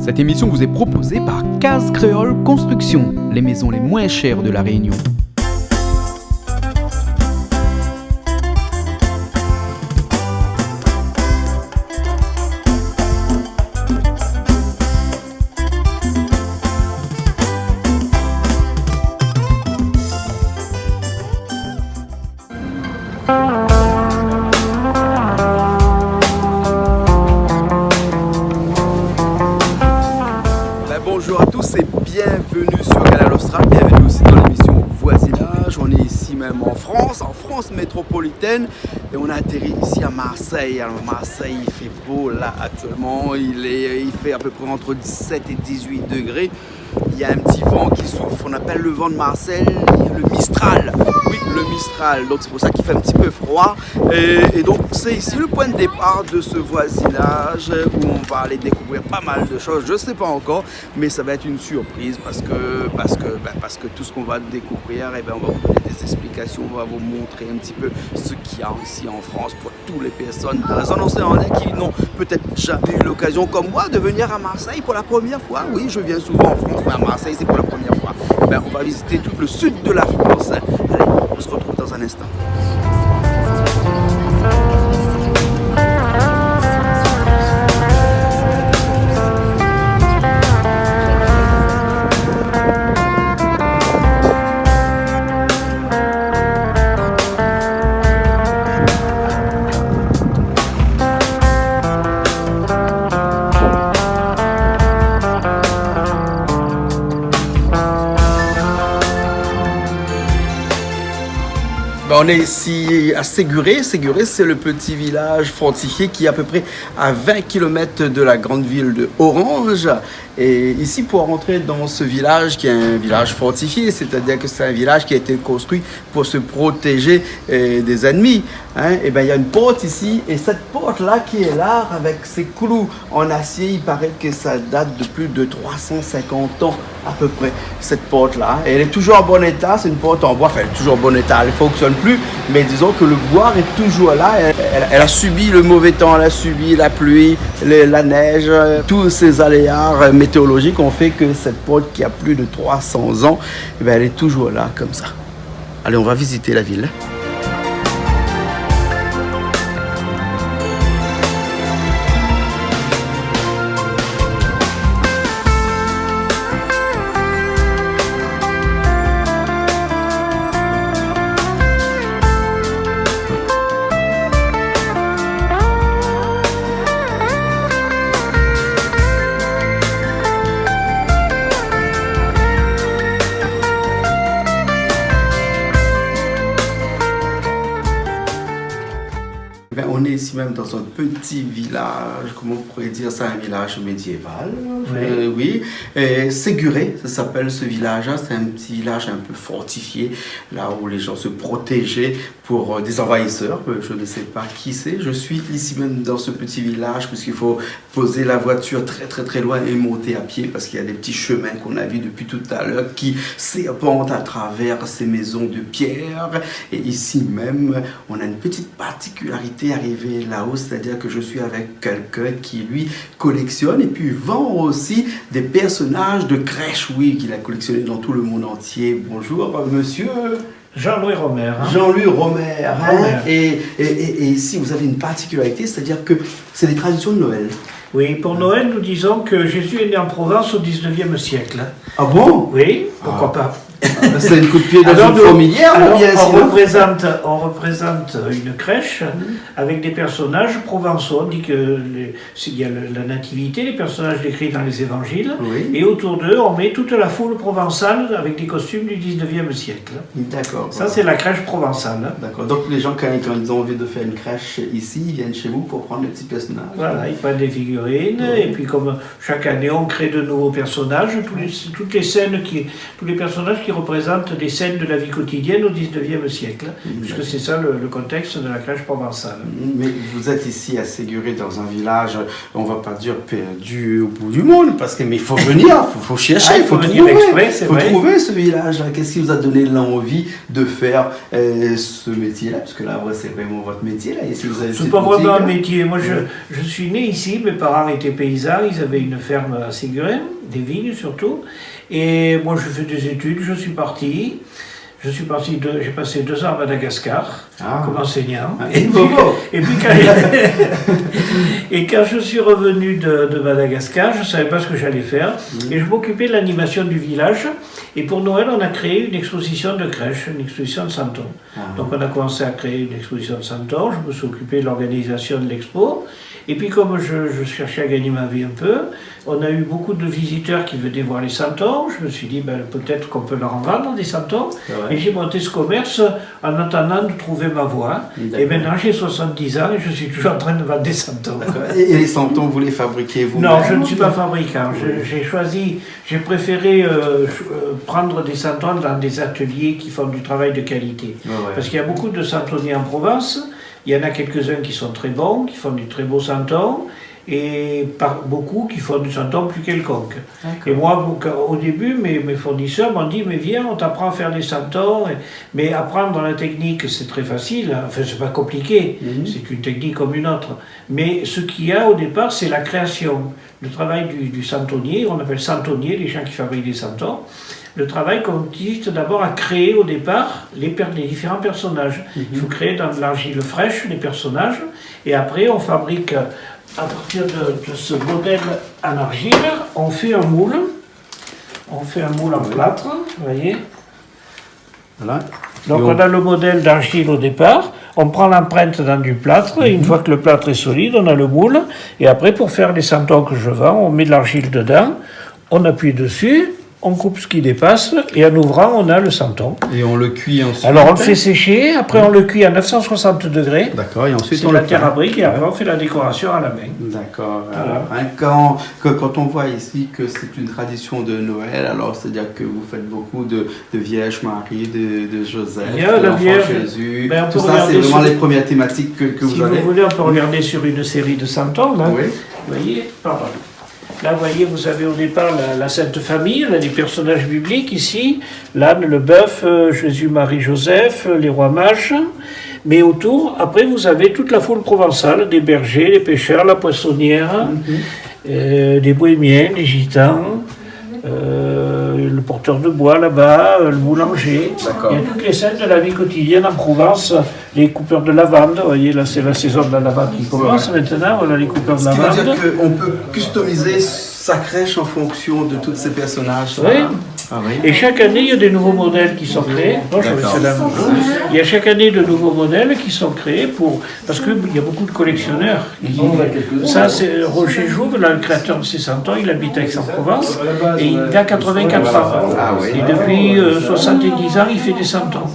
Cette émission vous est proposée par Case Créole Construction, les maisons les moins chères de la Réunion. Bonjour à tous et bienvenue sur Canal Austral, bienvenue aussi dans l'émission Voisinage. On est ici même en France métropolitaine, et on a atterri ici à Marseille. Alors Marseille, il fait beau là actuellement, il fait à peu près entre 17 et 18 degrés. Il y a un petit vent qui souffle, on appelle le vent de Marseille le Mistral. Oui, le Mistral, donc c'est pour ça qu'il fait un petit peu froid. Et donc c'est ici le point de départ de ce voisinage où on va aller découvrir pas mal de choses. Je ne sais pas encore, mais ça va être une surprise parce que tout ce qu'on va découvrir, on va vous donner des explications, on va vous montrer un petit peu ce qu'il y a ici en France pour toutes les personnes de la zone océanique qui n'ont peut-être jamais eu l'occasion comme moi de venir à Marseille pour la première fois. Oui, je viens souvent en France, mais à Marseille c'est pour la première fois. On va visiter tout le sud de la France. Allez, on se retrouve dans un instant. On est ici à Séguré. Séguré, c'est le petit village fortifié qui est à peu près à 20 km de la grande ville de Orange. Et ici, pour rentrer dans ce village, qui est un village fortifié, c'est-à-dire que c'est un village qui a été construit pour se protéger des ennemis. Il y a une porte ici, et cette porte-là qui est là, avec ses clous en acier, il paraît que ça date de plus de 350 ans à peu près, cette porte-là. Et elle est toujours en bon état, c'est une porte en bois, enfin elle est toujours en bon état, elle ne fonctionne plus, mais disons que le bois est toujours là. Elle a subi le mauvais temps, elle a subi la pluie, la neige, tous ces aléas météorologiques ont fait que cette porte qui a plus de 300 ans, elle est toujours là comme ça. Allez, on va visiter la ville. On est ici même dans un petit village, comment on pourrait dire ça, un village médiéval. Oui. Séguré, ça s'appelle ce village-là. C'est un petit village un peu fortifié, là où les gens se protégeaient pour des envahisseurs. Je ne sais pas qui c'est. Je suis ici même dans ce petit village, puisqu'il faut poser la voiture très très très loin et monter à pied, parce qu'il y a des petits chemins qu'on a vus depuis tout à l'heure qui serpentent à travers ces maisons de pierre. Et ici même, on a une petite particularité arrivé là-haut, c'est-à-dire que je suis avec quelqu'un qui lui collectionne et puis vend aussi des personnages de crèche, oui, qu'il a collectionné dans tout le monde entier. Bonjour monsieur Jean-Louis Romer. Jean-Louis Romer. Et ici vous avez une particularité, c'est-à-dire que c'est des traditions de Noël. Oui, pour Noël, nous disons que Jésus est né en Provence au 19e siècle. Ah bon? Oui, pourquoi pas. C'est une coup de pied dans une fourmilière. On représente une crèche avec des personnages provençaux. On dit qu'il y a la nativité, les personnages décrits dans les évangiles, et autour d'eux, on met toute la foule provençale avec des costumes du 19e siècle. D'accord. Ça, c'est la crèche provençale. D'accord. Donc les gens, quand ils ont envie de faire une crèche ici, ils viennent chez vous pour prendre les petits personnages. Voilà, ils prennent des figurines, et puis comme chaque année, on crée de nouveaux personnages, toutes les scènes tous les personnages qui représente des scènes de la vie quotidienne au XIXe siècle, puisque c'est ça le contexte de la crèche provençale. Mais vous êtes ici à Séguré, dans un village, on ne va pas dire perdu au bout du monde, parce qu'il faut venir, il faut chercher, il faut trouver ce village-là. Qu'est-ce qui vous a donné l'envie de faire ce métier-là? Parce que là, c'est vraiment votre métier. C'est pas vraiment un métier. Moi, je suis né ici, mes parents étaient paysans, ils avaient une ferme à Séguré, des vignes surtout. Et moi, je fais des études, je suis parti, j'ai passé 2 ans à Madagascar comme enseignant. Et quand je suis revenu de Madagascar, je ne savais pas ce que j'allais faire. Et je m'occupais de l'animation du village. Et pour Noël, on a créé une exposition de crèche, une exposition de Santon. Donc on a commencé à créer une exposition de Santon. Je me suis occupé de l'organisation de l'expo. Et puis comme je cherchais à gagner ma vie un peu, on a eu beaucoup de visiteurs qui venaient voir les santons. Je me suis dit, peut-être qu'on peut leur en vendre des santons. Et j'ai monté ce commerce en attendant de trouver ma voie. Et maintenant j'ai 70 ans et je suis toujours en train de vendre des santons. Et les santons, vous les fabriquez vous-même? Non, je ne suis pas fabricant. J'ai préféré prendre des santons dans des ateliers qui font du travail de qualité. Parce qu'il y a beaucoup de santonniers en Provence. Il y en a quelques-uns qui sont très bons, qui font du très beau santon, et beaucoup qui font du santon plus quelconque. Et moi, au début, mes fournisseurs m'ont dit, mais viens, on t'apprend à faire des santons. Mais apprendre la technique, c'est très facile, enfin, c'est pas compliqué, c'est une technique comme une autre. Mais ce qu'il y a au départ, c'est la création. Le travail du santonnier, on appelle santonnier les gens qui fabriquent des santons. Le travail consiste d'abord à créer au départ les différents personnages. Il faut créer dans de l'argile fraîche les personnages, et après on fabrique, à partir de ce modèle en argile, on fait un moule. On fait un moule en plâtre, vous voyez. Voilà. Donc on a le modèle d'argile au départ, on prend l'empreinte dans du plâtre, et une fois que le plâtre est solide, on a le moule, et après pour faire les santons que je vends, on met de l'argile dedans, on appuie dessus, on coupe ce qui dépasse, et en ouvrant, on a le santon. Et on le cuit ensuite. Alors on le fait sécher, après on le cuit à 960 degrés. D'accord, et ensuite c'est on la le terre à brique, et après on fait la décoration à la main. D'accord. Voilà. Quand on voit ici que c'est une tradition de Noël, alors c'est-à-dire que vous faites beaucoup de Vierge Marie, de Joseph, de l'enfant Jésus. Tout ça, c'est vraiment les premières thématiques que vous avez. Si vous voulez, on peut regarder sur une série de santons. Là. Oui. Vous voyez, pardon. Là, vous voyez, vous avez au départ la Sainte Famille, là, les personnages bibliques ici, l'âne, le bœuf, Jésus, Marie, Joseph, les rois mages. Mais autour, après, vous avez toute la foule provençale, des bergers, les pêcheurs, la poissonnière, des bohémiens, les gitans, le porteur de bois là-bas, le boulanger. D'accord. Il y a toutes les scènes de la vie quotidienne en Provence, les coupeurs de lavande, vous voyez, là c'est la saison de la lavande qui commence maintenant, voilà les coupeurs de lavande. Ce qui veut dire qu'on peut customiser sa crèche en fonction de tous ces personnages. Oui. Et chaque année, il y a des nouveaux modèles qui sont créés. Il y a chaque année de nouveaux modèles qui sont créés parce qu'il y a beaucoup de collectionneurs. Ça, c'est Roger Jouve, là, le créateur de ces santons, il habite à Aix-en-Provence et il a 84 ans. Et depuis 70 ans, il fait des santons.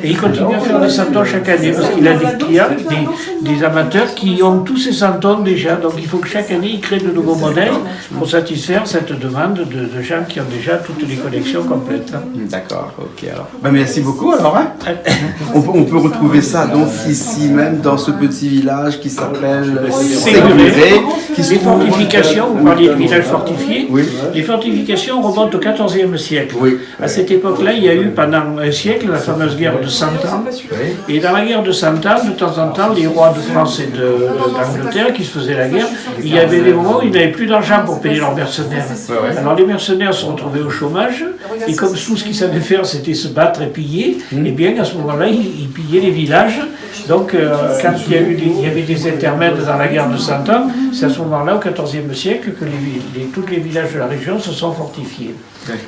Et il continue à faire des santons chaque année parce qu'il a des clients, des amateurs qui ont tous ces santons déjà. Donc il faut que chaque année, il crée de nouveaux modèles pour satisfaire cette demande de gens qui ont déjà toutes les collections complètes. D'accord, ok. Alors. Merci beaucoup. Alors, on peut retrouver ça donc ici même dans ce petit village qui s'appelle Séguré. Les fortifications, vous parliez de village fortifié. Oui. Les fortifications remontent au XIVe siècle. Oui. À cette époque-là, il y a eu pendant un siècle la fameuse guerre de 100 ans. Et dans la guerre de 100 ans, de temps en temps, les rois de France et d'Angleterre qui se faisaient la guerre, il y avait des moments où ils n'avaient plus d'argent pour payer leurs mercenaires. Alors les mercenaires se retrouvaient au chômage, et comme tout ce qu'ils savaient faire, c'était se battre et piller, et bien à ce moment-là, ils pillaient les villages. Donc quand il y avait des intermèdes dans la guerre de 100 ans, c'est à ce moment-là, au XIVe siècle, que tous les villages de la région se sont fortifiés.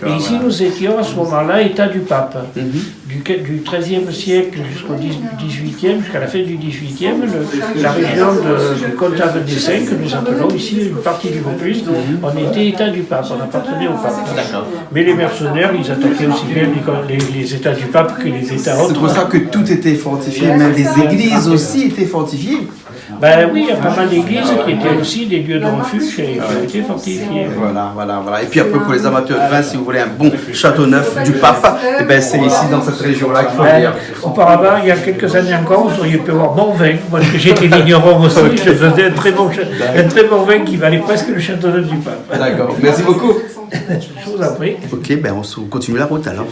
Et ici, nous étions à ce moment-là état du pape. Du XIIIe siècle jusqu'au XVIIIe, jusqu'à la fin du XVIIIe, la région de Comte-Avenay que nous appelons ici une partie du Vaucluse, on était état du pape, on appartenait au pape. Mais les mercenaires, ils attaquaient aussi bien les états du pape que les états autres. C'est pour ça que tout était fortifié, même les églises aussi étaient fortifiées. Ben oui, il y a pas mal d'églises qui étaient aussi des lieux de refuge et qui ont été fortifiées. Voilà. Et puis un peu pour les amateurs de vin, si vous voulez un bon château neuf du pape, et ben c'est ici dans cette région-là qu'il faut venir. Auparavant, il y a quelques années encore, vous auriez pu avoir bon vin. Moi, j'étais vigneron aussi, je faisais un très bon vin qui valait presque le château neuf du pape. D'accord, merci beaucoup. Je vous en prie. Ok, ben on continue la route alors.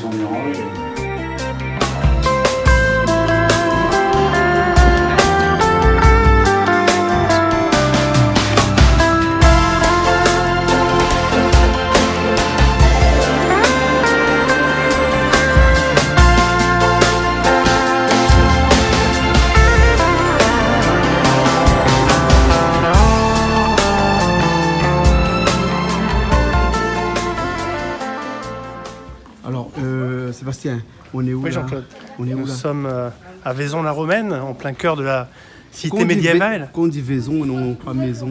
Alors, Sébastien, on est où Oui, là Jean-Claude. On est où Nous là sommes à Vaison-la-Romaine, en plein cœur de la cité médiévale. Quand on dit Vaison, non pas maison.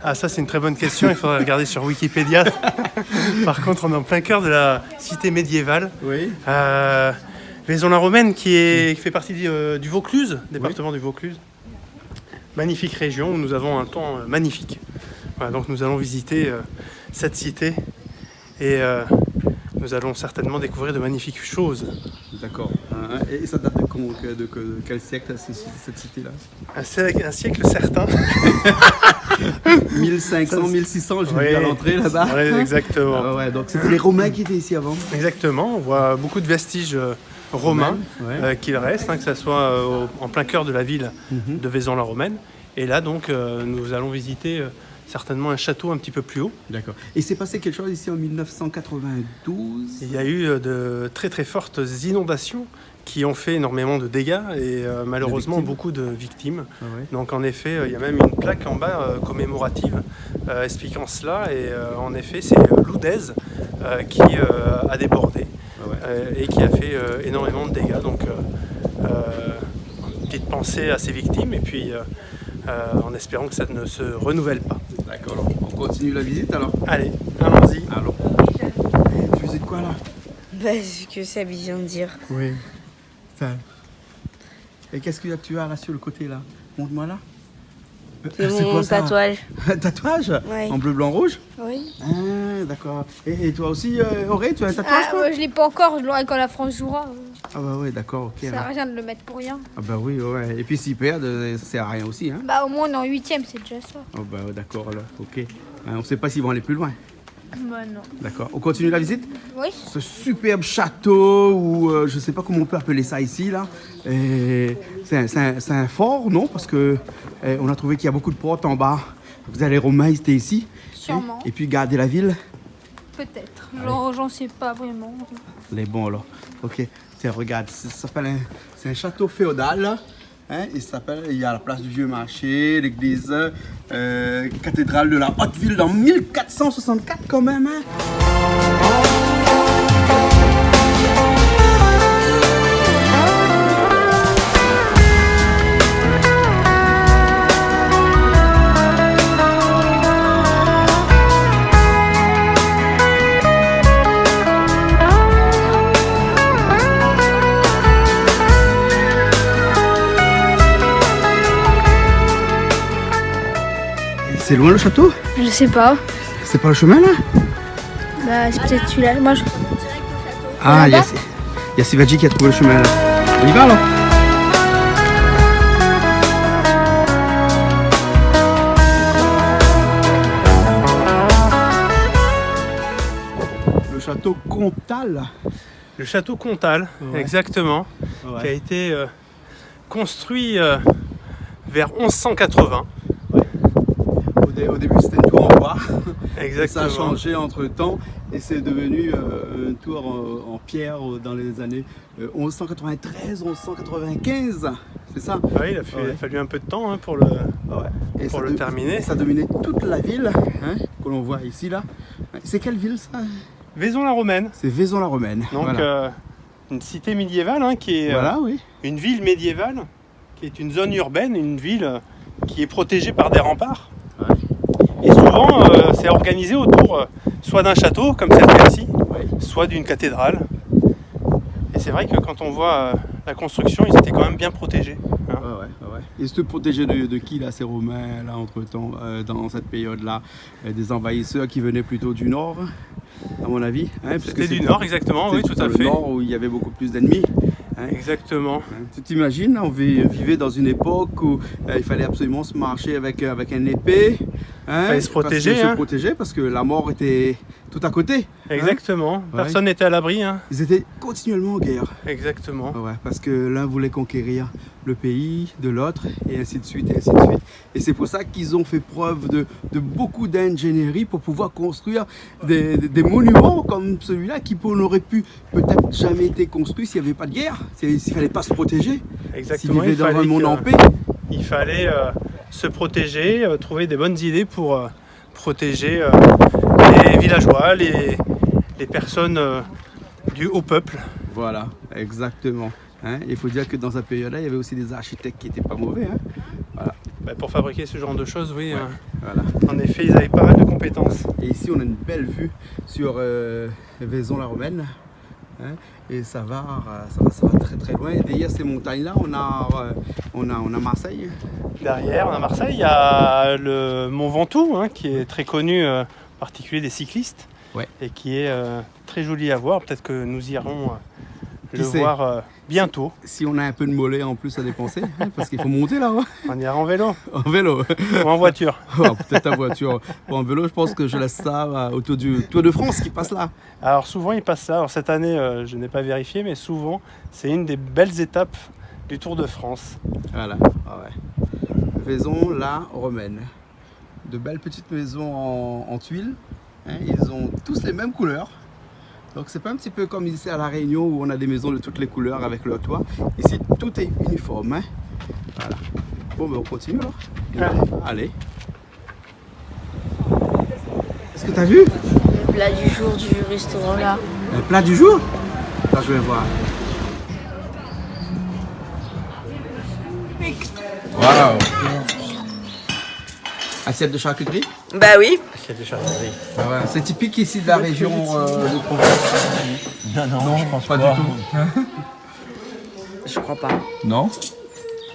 Ah, ça, c'est une très bonne question. Il faudrait regarder sur Wikipédia. Par contre, on est en plein cœur de la cité médiévale. Oui. Vaison-la-Romaine, qui fait partie du Vaucluse, département du Vaucluse. Magnifique région où nous avons un temps magnifique. Voilà, donc nous allons visiter cette cité et nous allons certainement découvrir de magnifiques choses. D'accord. Et ça date de quel siècle cette cité-là? Un siècle certain. 1500, 1600, j'ai vu à l'entrée là-bas. Oui, exactement. Ah ouais, donc c'était les Romains qui étaient ici avant. Exactement, on voit beaucoup de vestiges romains qu'il reste, que ce soit en plein cœur de la ville de Vaison-la-Romaine. Et là, donc, nous allons visiter certainement un château un petit peu plus haut. D'accord. Et s'est passé quelque chose ici en 1992? Il y a eu de très très fortes inondations qui ont fait énormément de dégâts et malheureusement beaucoup de victimes. Ah ouais. Donc en effet, il y a même une plaque en bas commémorative expliquant cela. Et en effet, c'est l'Oudèze qui a débordé et qui a fait énormément de dégâts. Donc une petite pensée à ces victimes et puis en espérant que ça ne se renouvelle pas. D'accord, alors on continue la visite alors? Allez, allons-y. Allons. Tu visites quoi là? Bah, ce que ça vient de dire. Oui. Ça. Et qu'est-ce que tu as là sur le côté là? Montre-moi là. C'est mon tatouage. Un tatouage? Ouais. En bleu, blanc, rouge? Oui. Ah, d'accord. Et toi aussi, Auré, tu as un tatouage Ah, toi? moi, je l'ai pas encore, je l'aurai quand la France jouera. Ah bah ouais, d'accord, ok. Ça sert à rien de le mettre pour rien. Ah bah oui, ouais. Et puis s'ils perdent, ça sert à rien aussi, hein? Bah au moins on est en 8ème, c'est déjà ça. Ah bah ouais, d'accord, là, ok. On sait pas s'ils vont aller plus loin. Bah non. D'accord. On continue la visite? Oui. Ce superbe château, ou je sais pas comment on peut appeler ça ici, là. C'est un fort, non? Parce que on a trouvé qu'il y a beaucoup de portes en bas. Vous allez, les Romains, ils étaient ici. Sûrement. Et puis garder la ville. Peut-être. J'en sais pas vraiment. Les bons, alors. Ok. Tiens, regarde, ça s'appelle c'est un château féodal, là. Hein, il y a la place du Vieux Marché, l'église cathédrale de la Haute-Ville dans 1464 quand même. Hein. C'est loin le château? Je sais pas. C'est pas le chemin là? Bah c'est peut-être celui-là. Moi je... Ah, il y a Sivadji qui a trouvé le chemin là. On y va alors? Le château Comtal. Le château Comtal, exactement, qui a été construit vers 1180. Au début c'était une tour en bois. Exactement. Ça a changé entre temps et c'est devenu une tour en pierre dans les années 1193, 1195. C'est ça? Oui, il a fallu un peu de temps pour le terminer. Ça dominait toute la ville, hein, que l'on voit ici là. C'est quelle ville ça? Vaison-la-Romaine. C'est Vaison-la-Romaine. Donc voilà. une cité médiévale qui est une ville médiévale, qui est une zone urbaine, une ville qui est protégée par des remparts. Ouais. Et souvent, c'est organisé autour soit d'un château, comme c'est le cas ici, soit d'une cathédrale. Et c'est vrai que quand on voit la construction, ils étaient quand même bien protégés. Hein. Ouais. Ils se protégeaient de qui là, ces Romains là entre-temps, dans cette période-là, des envahisseurs qui venaient plutôt du nord, à mon avis. Hein, C'était du nord, exactement, oui, tout à fait. Le nord où il y avait beaucoup plus d'ennemis. Hein. Exactement. Tu t'imagines, on vivait dans une époque où il fallait absolument se marcher avec une épée. Hein, il fallait se protéger. Se protéger parce que la mort était tout à côté. Exactement. Hein. Personne n'était à l'abri. Hein. Ils étaient continuellement en guerre. Exactement. Ouais, parce que l'un voulait conquérir le pays de l'autre et ainsi de suite et ainsi de suite. Et c'est pour ça qu'ils ont fait preuve de beaucoup d'ingénierie pour pouvoir construire des monuments comme celui-là qui n'auraient pu peut-être jamais été construits s'il n'y avait pas de guerre, s'il ne fallait pas se protéger. Exactement. S'ils vivaient dans un monde en paix. Il fallait se protéger, trouver des bonnes idées pour protéger les villageois, les personnes du haut peuple. Voilà, exactement. Hein, il faut dire que dans cette période-là, il y avait aussi des architectes qui n'étaient pas mauvais. Hein. Voilà. Pour fabriquer ce genre de choses, oui. Ouais, voilà. En effet, ils avaient pas mal de compétences. Et ici, on a une belle vue sur Vaison-la-Romaine. Hein, et ça va très très loin. Et derrière ces montagnes-là, on a Marseille. Derrière, on a Marseille. Il y a le Mont Ventoux, hein, qui est très connu, en particulier des cyclistes. Ouais. Et qui est très joli à voir. Peut-être que nous irons le voir bientôt. Si on a un peu de mollet en plus à dépenser, hein, parce qu'il faut monter là. On ira en vélo. En vélo. Ou en voiture. Peut-être en voiture. Bon, en vélo, je pense que je laisse ça autour du Tour de France qui passe là. Alors souvent, il passe là. Alors cette année, je n'ai pas vérifié, mais souvent, c'est une des belles étapes du Tour de France. Voilà. Ah ouais. Vaison-la-Romaine. De belles petites maisons en tuiles. Hein, ils ont tous les mêmes couleurs. Donc c'est pas un petit peu comme ici à La Réunion où on a des maisons de toutes les couleurs avec leur toit. Ici tout est uniforme. Hein. Voilà. Bon ben on continue alors. Allez. Est-ce que tu as vu Le plat du jour du restaurant là. Le plat du jour? Là je vais voir. Waouh. Assiette de charcuterie? Bah oui. Assiette de charcuterie. Ah ouais, c'est typique ici de la région de Provence. Non, je pense pas du tout. Je crois pas. Non?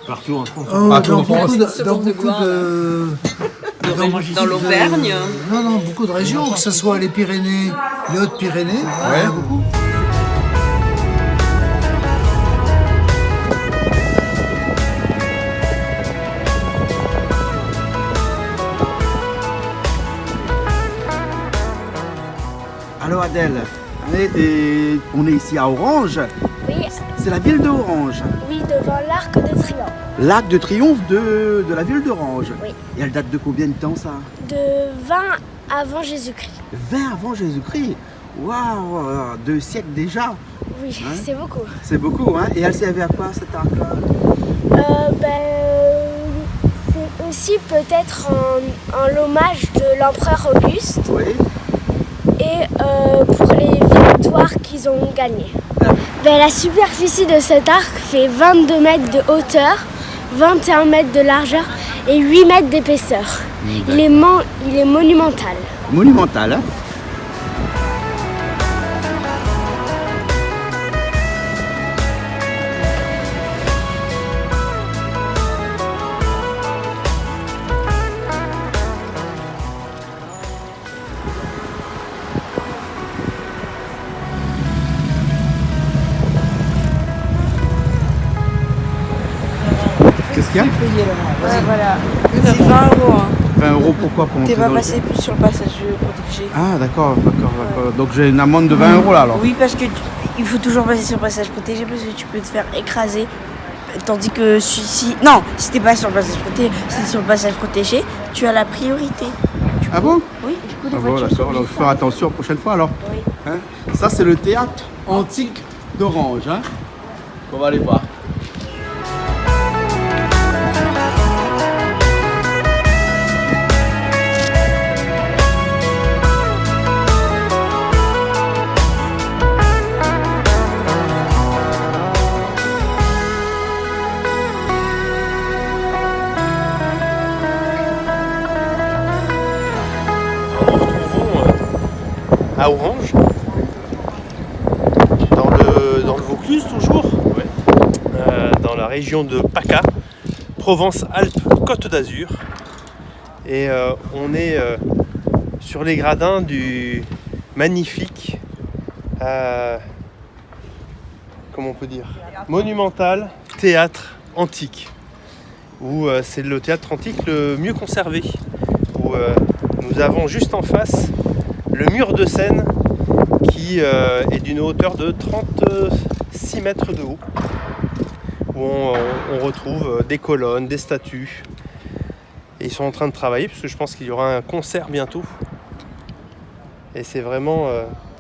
Partout en France. Partout en France. Dans beaucoup de... Dans l'Auvergne. Non, beaucoup de régions, que ce soit les Pyrénées, les Hautes-Pyrénées, il y en a beaucoup. Alors Adèle, on est ici à Orange. Oui, C'est la ville d'Orange. oui, devant l'Arc de Triomphe. L'arc de triomphe de la ville d'Orange. Oui. Et elle date de combien de temps ça? De 20 avant Jésus-Christ. 20 avant Jésus-Christ. Waouh, 2 siècles déjà. Oui, Hein? c'est beaucoup. C'est beaucoup, hein? Et elle servait à quoi cet arc-là? C'est aussi peut-être en l'hommage de l'empereur Auguste Oui. et pour les victoires qu'ils ont gagnées. La superficie de cet arc fait 22 mètres de hauteur, 21 mètres de largeur et 8 mètres d'épaisseur. Il est monumental. Monumental, hein? Qu'est-ce qu'il y a? Ouais, voilà. C'est 20 euros. Hein. 20 euros pourquoi pour T'es monter pas dans passé plus sur le passage protégé. Ah d'accord. Donc j'ai une amende de 20 euros là alors. Oui, parce que il faut toujours passer sur le passage protégé parce que tu peux te faire écraser. Tandis que si t'es pas sur le passage protégé, si t'es sur le passage protégé, tu as la priorité. Ah bon? Oui, du coup les Ah bon, voitures d'accord, sont alors je vais faire attention la prochaine fois alors. Oui. Hein, ça c'est le théâtre antique d'Orange. Hein, on va aller voir. À Orange, dans le Vaucluse toujours. Ouais. région de PACA, Provence-Alpes-Côte d'Azur. Et on est sur les gradins du magnifique, comment on peut dire, monumental théâtre antique, où c'est le théâtre antique le mieux conservé, où nous avons juste en face le mur de scène qui est d'une hauteur de 36 mètres de haut, où on retrouve des colonnes, des statues. Et ils sont en train de travailler parce que je pense qu'il y aura un concert bientôt. Et c'est vraiment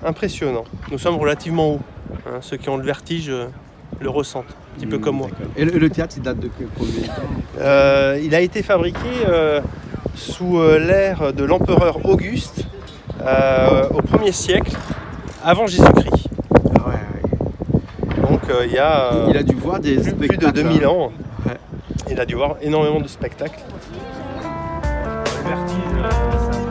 impressionnant. Nous sommes relativement hauts. Hein, ceux qui ont le vertige le ressentent, un petit peu comme moi. Et le théâtre, il date de combien de temps? Il a été fabriqué sous l'ère de l'empereur Auguste au 1er siècle avant Jésus-Christ. Ah ouais. Donc il a dû voir des plus de 2000 ans. Ouais. Il a dû voir énormément de spectacles. Le vertige, c'est impressionnant.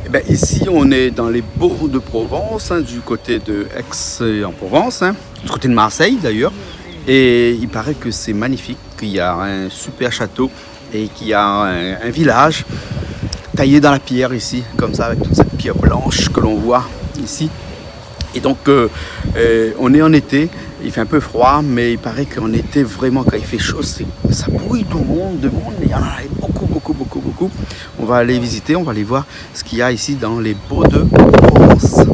Ben, ici, on est dans les Baux de Provence, hein, du côté de Aix en Provence, hein, du côté de Marseille d'ailleurs. Et il paraît que c'est magnifique, qu'il y a un super château et qu'il y a un village taillé dans la pierre ici, comme ça, avec toute cette pierre blanche que l'on voit ici. Et donc, on est en été, il fait un peu froid, mais il paraît qu'en été, vraiment, quand il fait chaud, ça bouille de monde, mais il y en a beaucoup. On va aller visiter, on va aller voir ce qu'il y a ici dans les Baux de Provence. Ça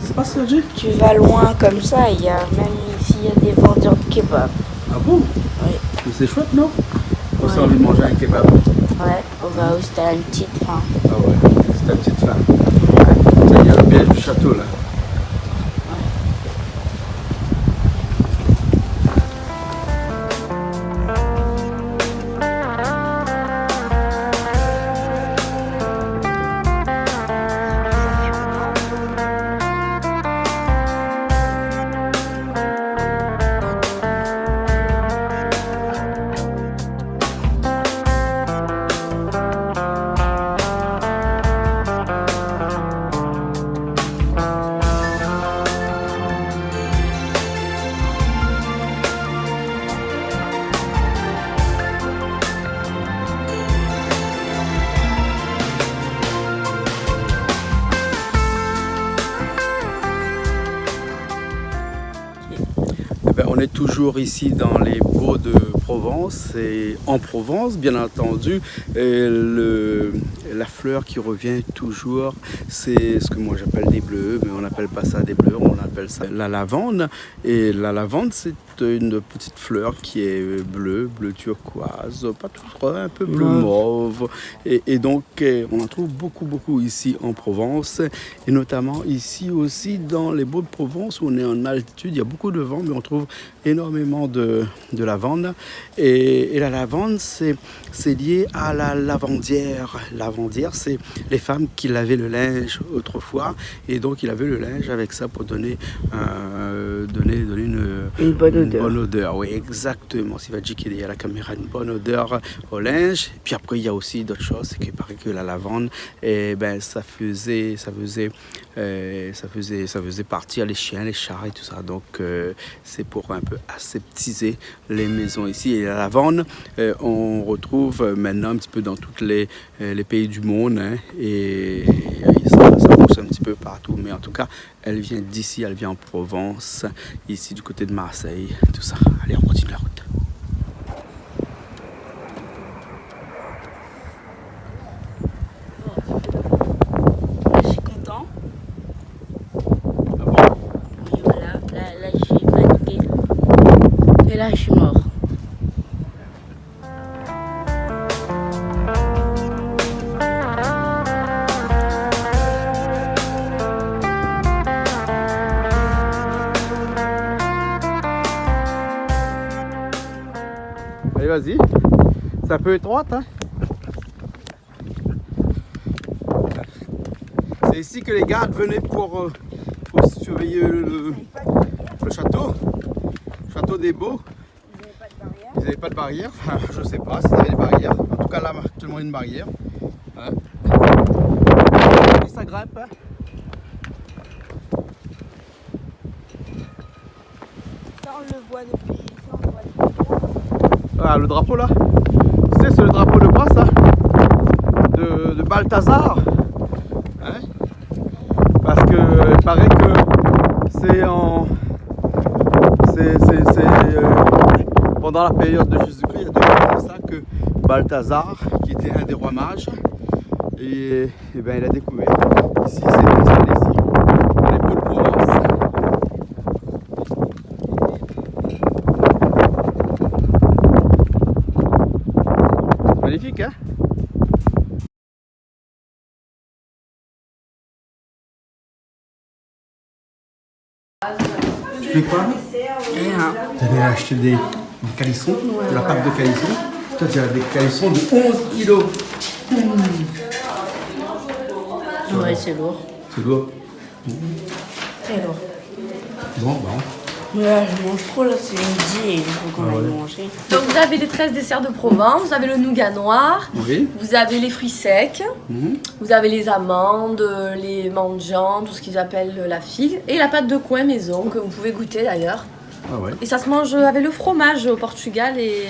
se passe, Sergi? Tu vas loin comme ça, il y a même ici il y a des vendeurs de kebab. Ah bon? Oui. Mais c'est chouette, non? On s'est Ouais. envie de manger un kebab. Ouais, on va où c'était une petite faim. Ah ouais, c'est ta petite femme. Il y a le piège du château là. On est toujours ici dans les Baux de Provence et en Provence, bien entendu. Et la fleur qui revient toujours, c'est ce que moi j'appelle des bleus, mais on n'appelle pas ça des bleus, on appelle ça la lavande. Et la lavande, c'est une petite fleur qui est bleu turquoise, pas trop, un peu bleu mauve. Et donc, on en trouve beaucoup ici en Provence, et notamment ici aussi dans les Baux de Provence, où on est en altitude, il y a beaucoup de vent, mais on trouve énormément de lavande. Et la lavande, c'est lié à la lavandière. Lavandière, c'est les femmes qui lavaient le linge autrefois, et donc ils lavaient le linge avec ça pour donner Une bonne odeur. Bonne odeur, oui, exactement. Si va dire qu'il y a la caméra, une bonne odeur au linge. Puis après, il y a aussi d'autres choses, c'est qu'il paraît que la lavande, ça faisait partir les chiens, les chats et tout ça. Donc, c'est pour un peu aseptiser les maisons ici. Et la lavande, on retrouve maintenant un petit peu dans tous les pays du monde, hein, et ça pousse un petit peu partout. Mais en tout cas, elle vient d'ici, elle vient en Provence, ici du côté de Marseille, tout ça. Allez, on continue la route. Je suis content. Ah bon? Oui, voilà, là j'ai validé. vas-y. C'est un peu étroite, hein. C'est ici que les gardes venaient pour surveiller le château. Le château des Baux. Ils n'avaient pas de barrière. Enfin, je sais pas s'ils avaient des barrières. En tout cas, là, actuellement, une barrière. Hein. Et ça grimpe, hein. Ça, on le voit depuis. Ah, le drapeau là. Tu sais, c'est le drapeau de quoi ça? De Balthazar. Hein? Parce que il paraît que c'est pendant la période de Jésus-Christ, il y a 2000 ans de ça, que Balthazar, qui était un des rois mages, et ben, il a découvert ici, c'est installé ici, dans les Baux de Provence. Magnifique, hein? Tu fais quoi? Rien. Tu avais acheté des calissons, de la pâte de calisson. Toi, tu as des calissons de 11 kilos. Ouais, c'est lourd. C'est lourd. Très lourd. Bon, bon. Mais là, je mange trop, là, c'est midi et il faut qu'on aille manger. Donc vous avez les 13 desserts de Provence, vous avez le nougat noir, Oui. vous avez les fruits secs, vous avez les amandes, les mendiants, tout ce qu'ils appellent la figue, et la pâte de coin maison que vous pouvez goûter d'ailleurs. Ah ouais. Et ça se mange avec le fromage au Portugal et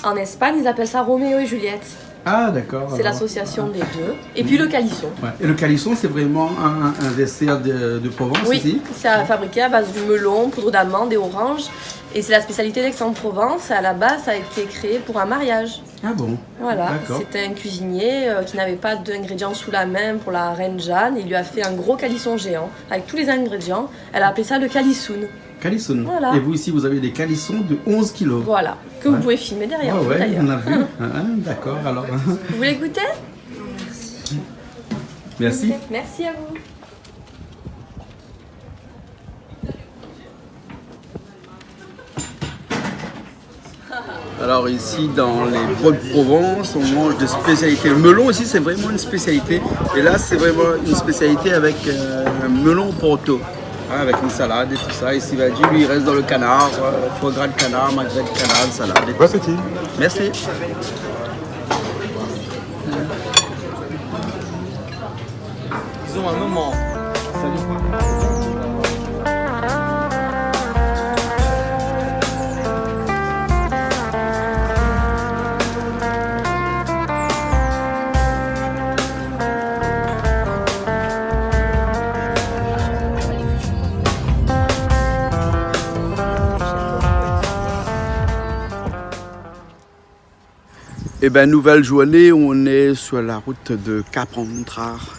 en Espagne ils appellent ça Roméo et Juliette. Ah d'accord. C'est l'association des deux. Et puis le calisson. Ouais. Et le calisson, c'est vraiment un dessert de Provence Oui, ici? c'est fabriqué à base du melon, poudre d'amande et orange. Et c'est la spécialité d'Aix-en-Provence. À la base, ça a été créé pour un mariage. Ah bon? Voilà, D'accord. c'était un cuisinier qui n'avait pas d'ingrédients sous la main pour la reine Jeanne. Il lui a fait un gros calisson géant avec tous les ingrédients. Elle a appelé ça le calissoun. Calisson. Voilà. Et vous ici, vous avez des calissons de 11 kilos. Voilà, que vous pouvez filmer derrière Ah vous ouais, d'ailleurs. on a vu. D'accord, alors. Vous voulez goûter? Merci. Merci à vous. Alors ici, dans les Baux de Provence, on mange des spécialités. Le melon ici, c'est vraiment une spécialité. Et là, c'est vraiment une spécialité avec un melon porto. Hein, avec une salade et tout ça. Ici, Vadji, lui, il reste dans le canard. Foie gras de canard, magret de canard, salade. Et tout ça. Merci. Ils ont un moment. Eh bien, nouvelle journée, on est sur la route de Cap-Entrard,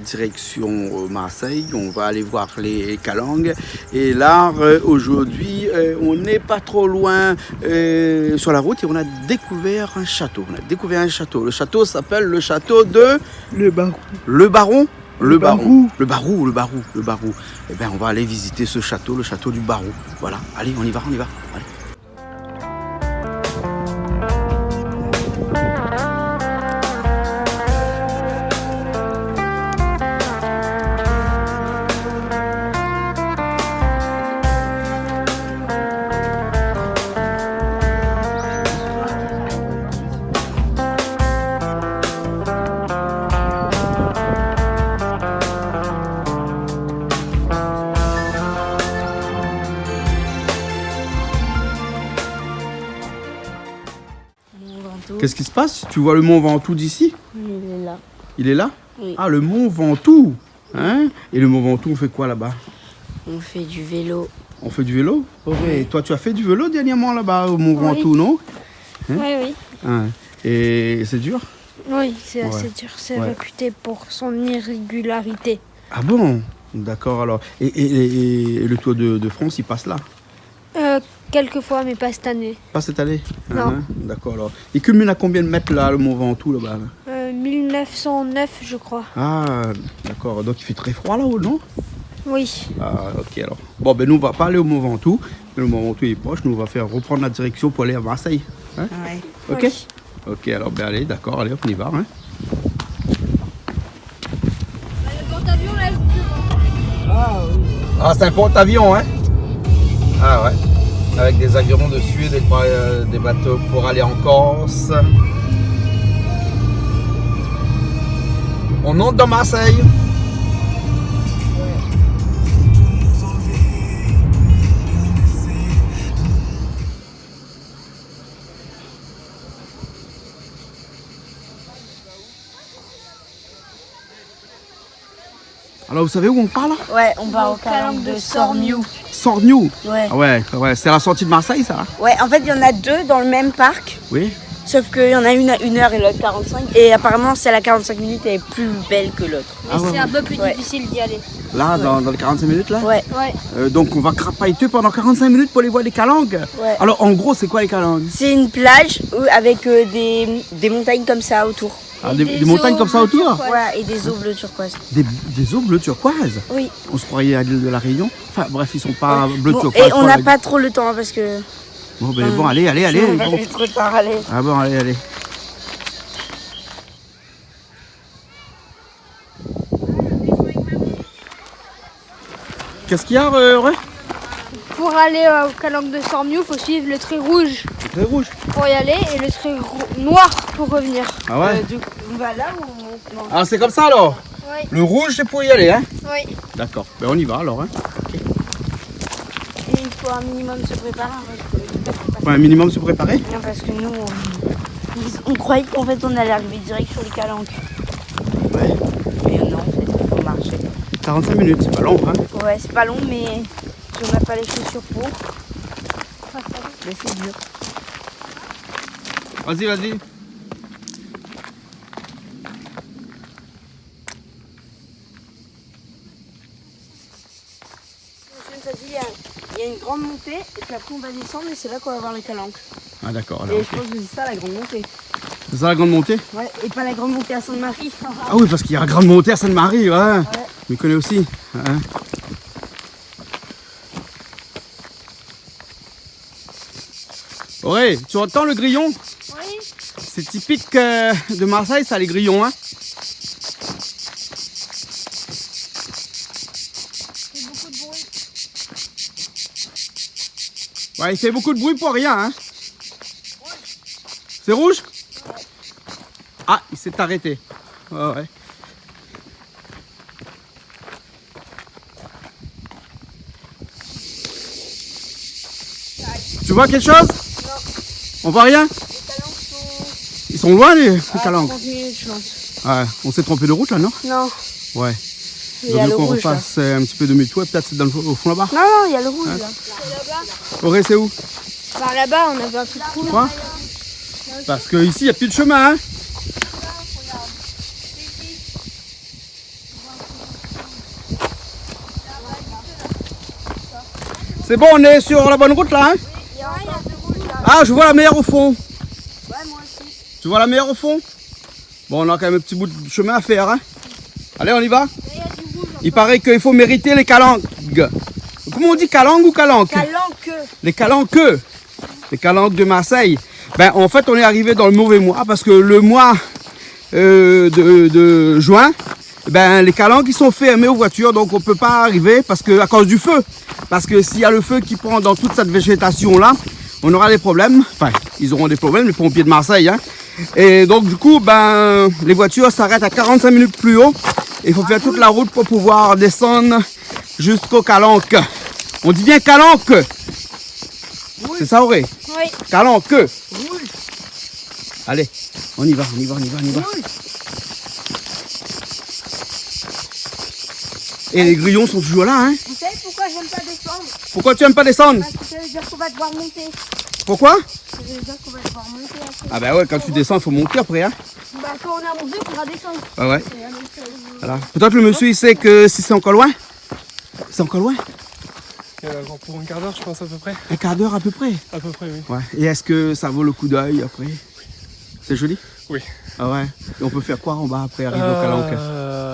direction Marseille. On va aller voir les calanques. Et là, aujourd'hui, on n'est pas trop loin sur la route et on a découvert un château. Le château s'appelle le château de... Le Barou. Le Baron. Le Barou. Le Barou. Eh bien, on va aller visiter ce château, le château du Barou. Voilà, allez, on y va. Allez. Qu'est-ce qui se passe? Tu vois le mont Ventoux d'ici? Il est là. Il est là? Oui. Ah, le mont Ventoux, hein? Et le mont Ventoux, on fait quoi là-bas? On fait du vélo. On fait du vélo? Oui. Et toi, tu as fait du vélo dernièrement là-bas au mont Ventoux, non? Oui, oui. Ah, et c'est dur? Oui, c'est Ouais. assez dur. C'est Ouais. réputé pour son irrégularité. Ah bon? D'accord, alors. Et le Tour de France, il passe là? Quelques fois, mais pas cette année. Pas cette année? Non. Ah, d'accord, alors. Il culmine à combien de mètres là, le mont Ventoux là-bas? 1909, je crois. Ah, d'accord. Donc il fait très froid là-haut, non? Oui. Ah, ok, alors. Bon, ben nous, on va pas aller au mont Ventoux. Le mont Ventoux est proche. Nous, on va reprendre la direction pour aller à Marseille. Hein? Ouais. Ok. Oui. Ok, alors ben allez, d'accord, allez, hop, on y va. Hein. Ah, c'est un porte-avions, hein? Ah ouais. Avec des avirons dessus, des bateaux pour aller en Corse. On monte dans Marseille. Alors vous savez où on part là? Ouais, on va au calanque de Sorniou. Sorniou. Ouais. Ah ouais, c'est la sortie de Marseille ça? Hein? Ouais, en fait, il y en a deux dans le même parc. Oui. Sauf qu'il y en a une à 1 heure et l'autre 45. Et apparemment, celle à 45 minutes elle est plus belle que l'autre. Mais c'est un peu plus Ouais. difficile d'y aller. Là, dans les 45 minutes là? Ouais. Ouais. Donc on va crapailler pendant 45 minutes pour aller voir les calanques. Ouais. Alors en gros, c'est quoi les calanques? C'est une plage avec des montagnes comme ça autour. Ah, Et des montagnes eaux comme ça bleues autour? turquoises. Ouais, et des eaux bleues turquoises. Des eaux bleues turquoises? Oui. On se croyait à l'île de la Réunion. Enfin bref, ils sont pas bleus Bon, turquoise. et on n'a pas trop le temps parce que. Bon, ben, bon, allez. sinon, on va Bon. plus trop tard, allez. Ah bon, allez. Qu'est-ce qu'il y a, Ré? Pour aller au calanque de Sorniou, il faut suivre le trait rouge C'est rouge. pour y aller et le trait noir pour revenir. Ah ouais? On va là ou on monte? Non. Ah, c'est comme ça alors? Oui. Le rouge, c'est pour y aller, hein? Oui. D'accord. Ben, on y va alors, hein? Et il faut un minimum se préparer. Faut un minimum se préparer? Non, parce que nous, on croyait qu'en fait on allait arriver direct sur les calanques. Ouais. Mais non, en fait, il faut marcher. 45 minutes, c'est pas long, hein? Ouais, c'est pas long, mais si on n'a pas les chaussures pour. Mais c'est dur. Vas-y. Il y a une grande montée, et puis après on va descendre, et c'est là qu'on va voir les calanques. Ah d'accord, alors. Et ok. je pense que c'est ça la grande montée. C'est ça la grande montée? Ouais, et pas la grande montée à Sainte-Marie. Ah oui, parce qu'il y a la grande montée à Sainte-Marie, ouais. Je me connais aussi. Hein. Ouais, tu entends le grillon? Oui. C'est typique de Marseille, ça, les grillons, hein? C'est beaucoup de bruit. Ouais, il fait beaucoup de bruit pour rien, hein? C'est rouge? Ah, il s'est arrêté. Ouais. Tu vois quelque chose? Non. On voit rien? Ils sont loin les calanques. 30 minutes, je pense. Ouais, on s'est trompé de route là, non? Non. Ouais. Il y a Il le qu'on rouge. Là. refasse un petit peu de météo, peut-être c'est au fond là-bas. Non, il y a le rouge là. Auré, c'est où? Par là-bas, on avait un peu de trou. Quoi? Parce que ici il n'y a plus de chemin, hein? C'est bon, on est sur la bonne route là, hein? Ah, je vois la mer au fond. Ouais, moi aussi. Tu vois la mer au fond? Bon, on a quand même un petit bout de chemin à faire, hein? Allez, on y va? Il paraît qu'il faut mériter les calanques. Comment on dit calanque ou calanque? Calanque. Les calanques. Les calanques de Marseille. Ben, en fait, on est arrivé dans le mauvais mois parce que le mois de juin, ben, les calanques ils sont fermés aux voitures, donc on peut pas arriver parce que à cause du feu. Parce que s'il y a le feu qui prend dans toute cette végétation là, on aura des problèmes. Enfin, ils auront des problèmes, les pompiers de Marseille. Hein. Et donc du coup, ben, les voitures s'arrêtent à 45 minutes plus haut. Il faut faire toute la route pour pouvoir descendre jusqu'aux calanques. On dit bien calanques. Oui. C'est ça, Auré? Oui. Calanques. Oui. Allez, on y va. Oui. Et les grillons sont toujours là, hein? Vous savez pourquoi j'aime pas descendre? Pourquoi tu aimes pas descendre? Parce que ça veut dire qu'on va devoir monter. Pourquoi? Ça veut dire qu'on va devoir monter après. Ah bah ouais, quand tu descends, il faut monter après, hein? Bah quand on a monté, il faudra descendre. Ah ouais. Voilà. Peut-être le monsieur, il sait que si c'est encore loin. C'est encore loin? Pour un quart d'heure, je pense à peu près. Un quart d'heure à peu près? À peu près, oui. Ouais. Et est-ce que ça vaut le coup d'œil après? C'est joli? Oui. Ah ouais. Et on peut faire quoi en bas après arriver au calanque?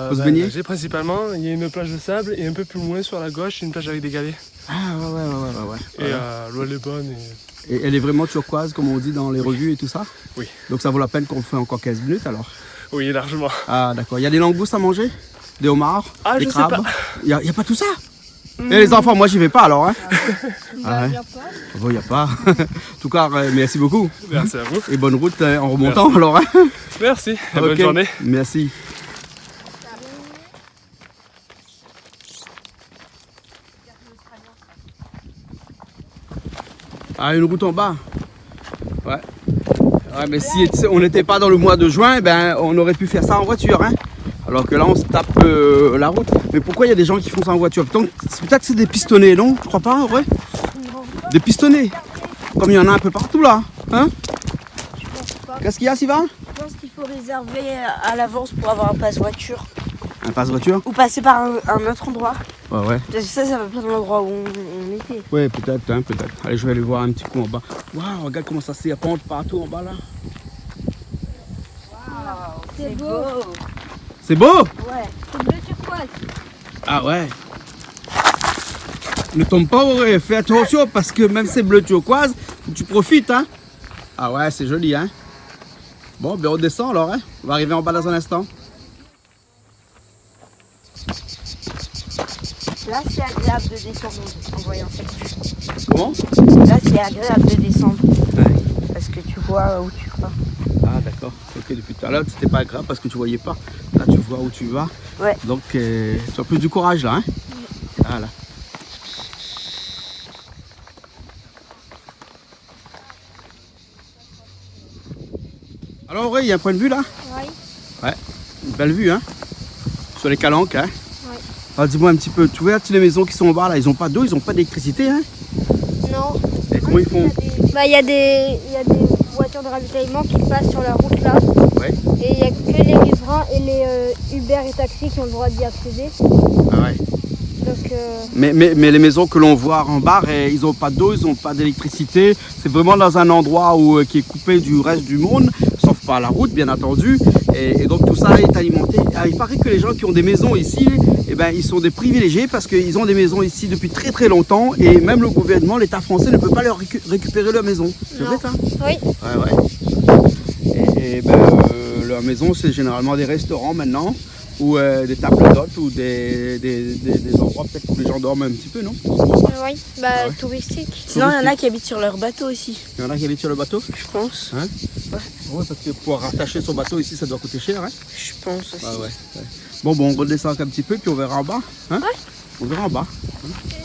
Faut se baigner? Nager principalement. Il y a une plage de sable et un peu plus loin sur la gauche, une plage avec des galets. Ah ouais. Et l'eau elle est bonne. Et Et elle est vraiment turquoise, comme on dit dans les revues et tout ça? Oui. Donc ça vaut la peine qu'on fait encore 15 minutes alors? Oui, largement. Ah d'accord. Il y a des langoustes à manger? Des homards? Ah, des je sais crabes? pas. Il y a pas tout ça? Et les enfants, moi j'y vais pas alors. Hein? Ah, ouais. Bon, il n'y a pas. En tout cas, merci beaucoup. Merci à vous. Et bonne route en remontant alors. Hein? Merci. Ok. Bonne journée. Merci. Ah, une route en bas. Ouais. Ouais, mais si on n'était pas dans le mois de juin, ben on aurait pu faire ça en voiture. Hein? Alors que là, on se tape la route. Mais pourquoi il y a des gens qui font ça en voiture? Peut-être que c'est des pistonnés, non? Tu crois pas, ouais? Des pistonnés. Comme il y en a un peu partout là. Hein? Qu'est-ce qu'il y a, Sylvain? Je pense qu'il faut réserver à l'avance pour avoir un passe voiture. Un passe voiture? Ou passer par un autre endroit. Ouais. Parce que ça va plein d'endroits où on était. Ouais, peut-être, hein, peut-être. Allez, je vais aller voir un petit coup en bas. Waouh, regarde comment ça s'épande partout en bas là. C'est beau. C'est beau? Ouais. C'est bleu turquoise. Ah ouais. Ne tombe pas, ouais, fais attention parce que même c'est bleu turquoise, faut que tu profites, hein. Ah ouais, c'est joli, hein. Bon, ben on descend alors, hein. On va arriver en bas dans un instant. Là, c'est agréable de descendre en voyant ça. Comment? Là, c'est agréable de descendre. Ouais. Parce que tu vois où tu vas. Ah d'accord. Ok, depuis tout à l'heure, c'était pas grave parce que tu voyais pas. Là, tu vois où tu vas. Ouais. Donc, tu as plus du courage là, hein. Voilà. Alors, ouais, il y a un point de vue là? Oui. Ouais. Une belle vue, hein. Sur les calanques, hein. Ouais. Alors, dis-moi un petit peu, tu vois, toutes les maisons qui sont en bas là, ils ont pas d'eau, ils ont pas d'électricité, hein. Non. Et comment ils font? Bah, il y a des voitures de ravitaillement qui passent sur la route là. Ouais. Et il n'y a que les riverains et les Uber et taxis qui ont le droit d'y accéder. Ah ouais. Donc, Mais les maisons que l'on voit en bas, ils n'ont pas d'eau, ils n'ont pas d'électricité. C'est vraiment dans un endroit qui est coupé du reste du monde, sauf par la route bien entendu. Et donc tout ça est alimenté. Ah, il paraît que les gens qui ont des maisons ici, eh ben, ils sont des privilégiés parce qu'ils ont des maisons ici depuis très très longtemps. Et même le gouvernement, l'État français ne peut pas leur récupérer leur maison. C'est vrai ça? oui. Ouais. Et leur maison, c'est généralement des restaurants maintenant. Ou des tables d'hôtes ou des endroits peut-être où les gens dorment un petit peu, non? Oui, bah Ah ouais. touristique. Sinon, il y en a qui habitent sur leur bateau aussi. Il y en a qui habitent sur le bateau? Je pense. Hein? Ouais, parce que pour rattacher son bateau ici, ça doit coûter cher. Hein? Je pense aussi. Ah ouais. Bon, on redescend un petit peu, puis on verra en bas. Hein? Ouais. On verra en bas.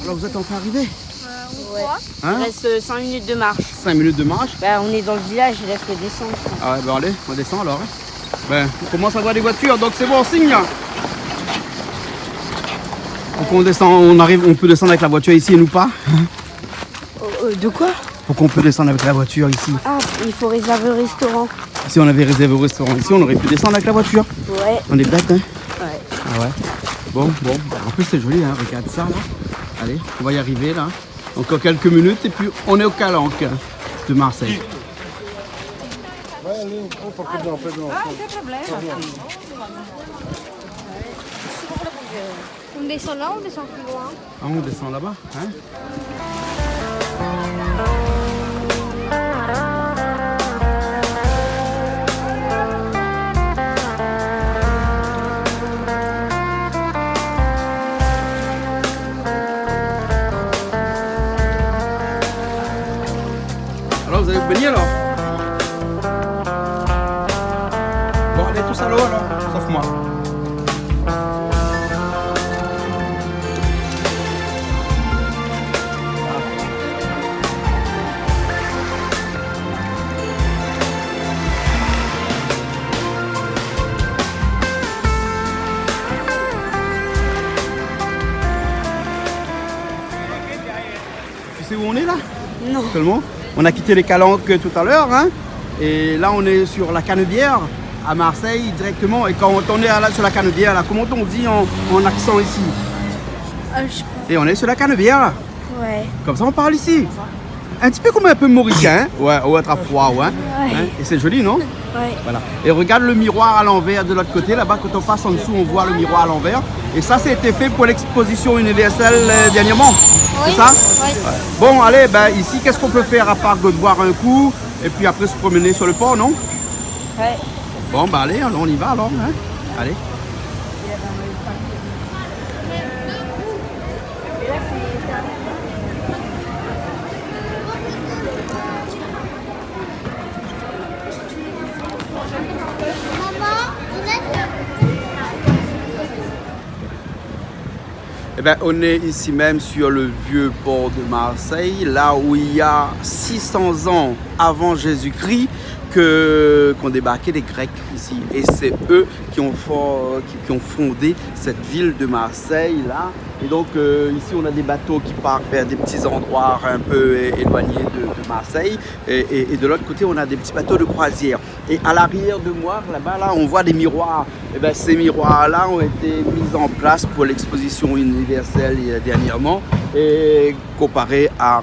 Alors, vous êtes enfin arrivés? Ouais. Hein? Il reste 5 minutes de marche. 5 minutes de marche. Bah, on est dans le village, il reste le descendre. Ah ouais, ben allez, on descend alors. Hein? Ben, on commence à voir des voitures, donc c'est bon signe. Donc on descend, on peut descendre avec la voiture ici et nous pas. De quoi? Pourquoi on peut descendre avec la voiture ici? Ah, il faut réserver le restaurant. Si on avait réservé au restaurant ici, on aurait pu descendre avec la voiture. Ouais. On est bête, hein? Ouais. Ah ouais. Bon. En plus c'est joli, hein. Regarde ça là. Allez, on va y arriver là. Encore quelques minutes et puis on est au Calanques de Marseille. On descend là, on descend plus loin. Ah, on descend là-bas, hein? Alors, vous allez vous baigner alors? Bon, allez tous à l'eau alors, sauf moi. Tu sais où on est là? Non. Seulement. On a quitté les Calanques tout à l'heure, hein, et là on est sur la Canebière à Marseille directement. Et quand on est sur la Canebière, là, comment on dit en accent ici? Je sais Et on est sur la Canebière là. pas. Ouais. Comme ça on parle ici. un petit peu comme un peu mauricain, ouais, ou être à froid, ouais. Hein, et c'est joli, non? Ouais. Voilà. Et regarde le miroir à l'envers de l'autre côté, là-bas, quand on passe en dessous, on voit le miroir à l'envers. Et ça, c'était fait pour l'exposition universelle dernièrement, c'est ça? Oui. Ouais. Bon, allez, ben, ici, qu'est-ce qu'on peut faire à part que de boire un coup, et puis après se promener sur le port, non? Ouais. Bon, ben allez, on y va alors, hein? Allez. Eh ben, on est ici même sur le vieux port de Marseille, là où il y a 600 ans avant Jésus-Christ qu'ont débarqué les Grecs ici. Et c'est eux qui ont fondé cette ville de Marseille là. Et donc ici on a des bateaux qui partent vers des petits endroits un peu éloignés de Marseille. Et de l'autre côté on a des petits bateaux de croisière. Et à l'arrière de moi, là-bas, là, on voit des miroirs. Et ben, ces miroirs-là ont été mis en place pour l'exposition universelle dernièrement. Et comparé à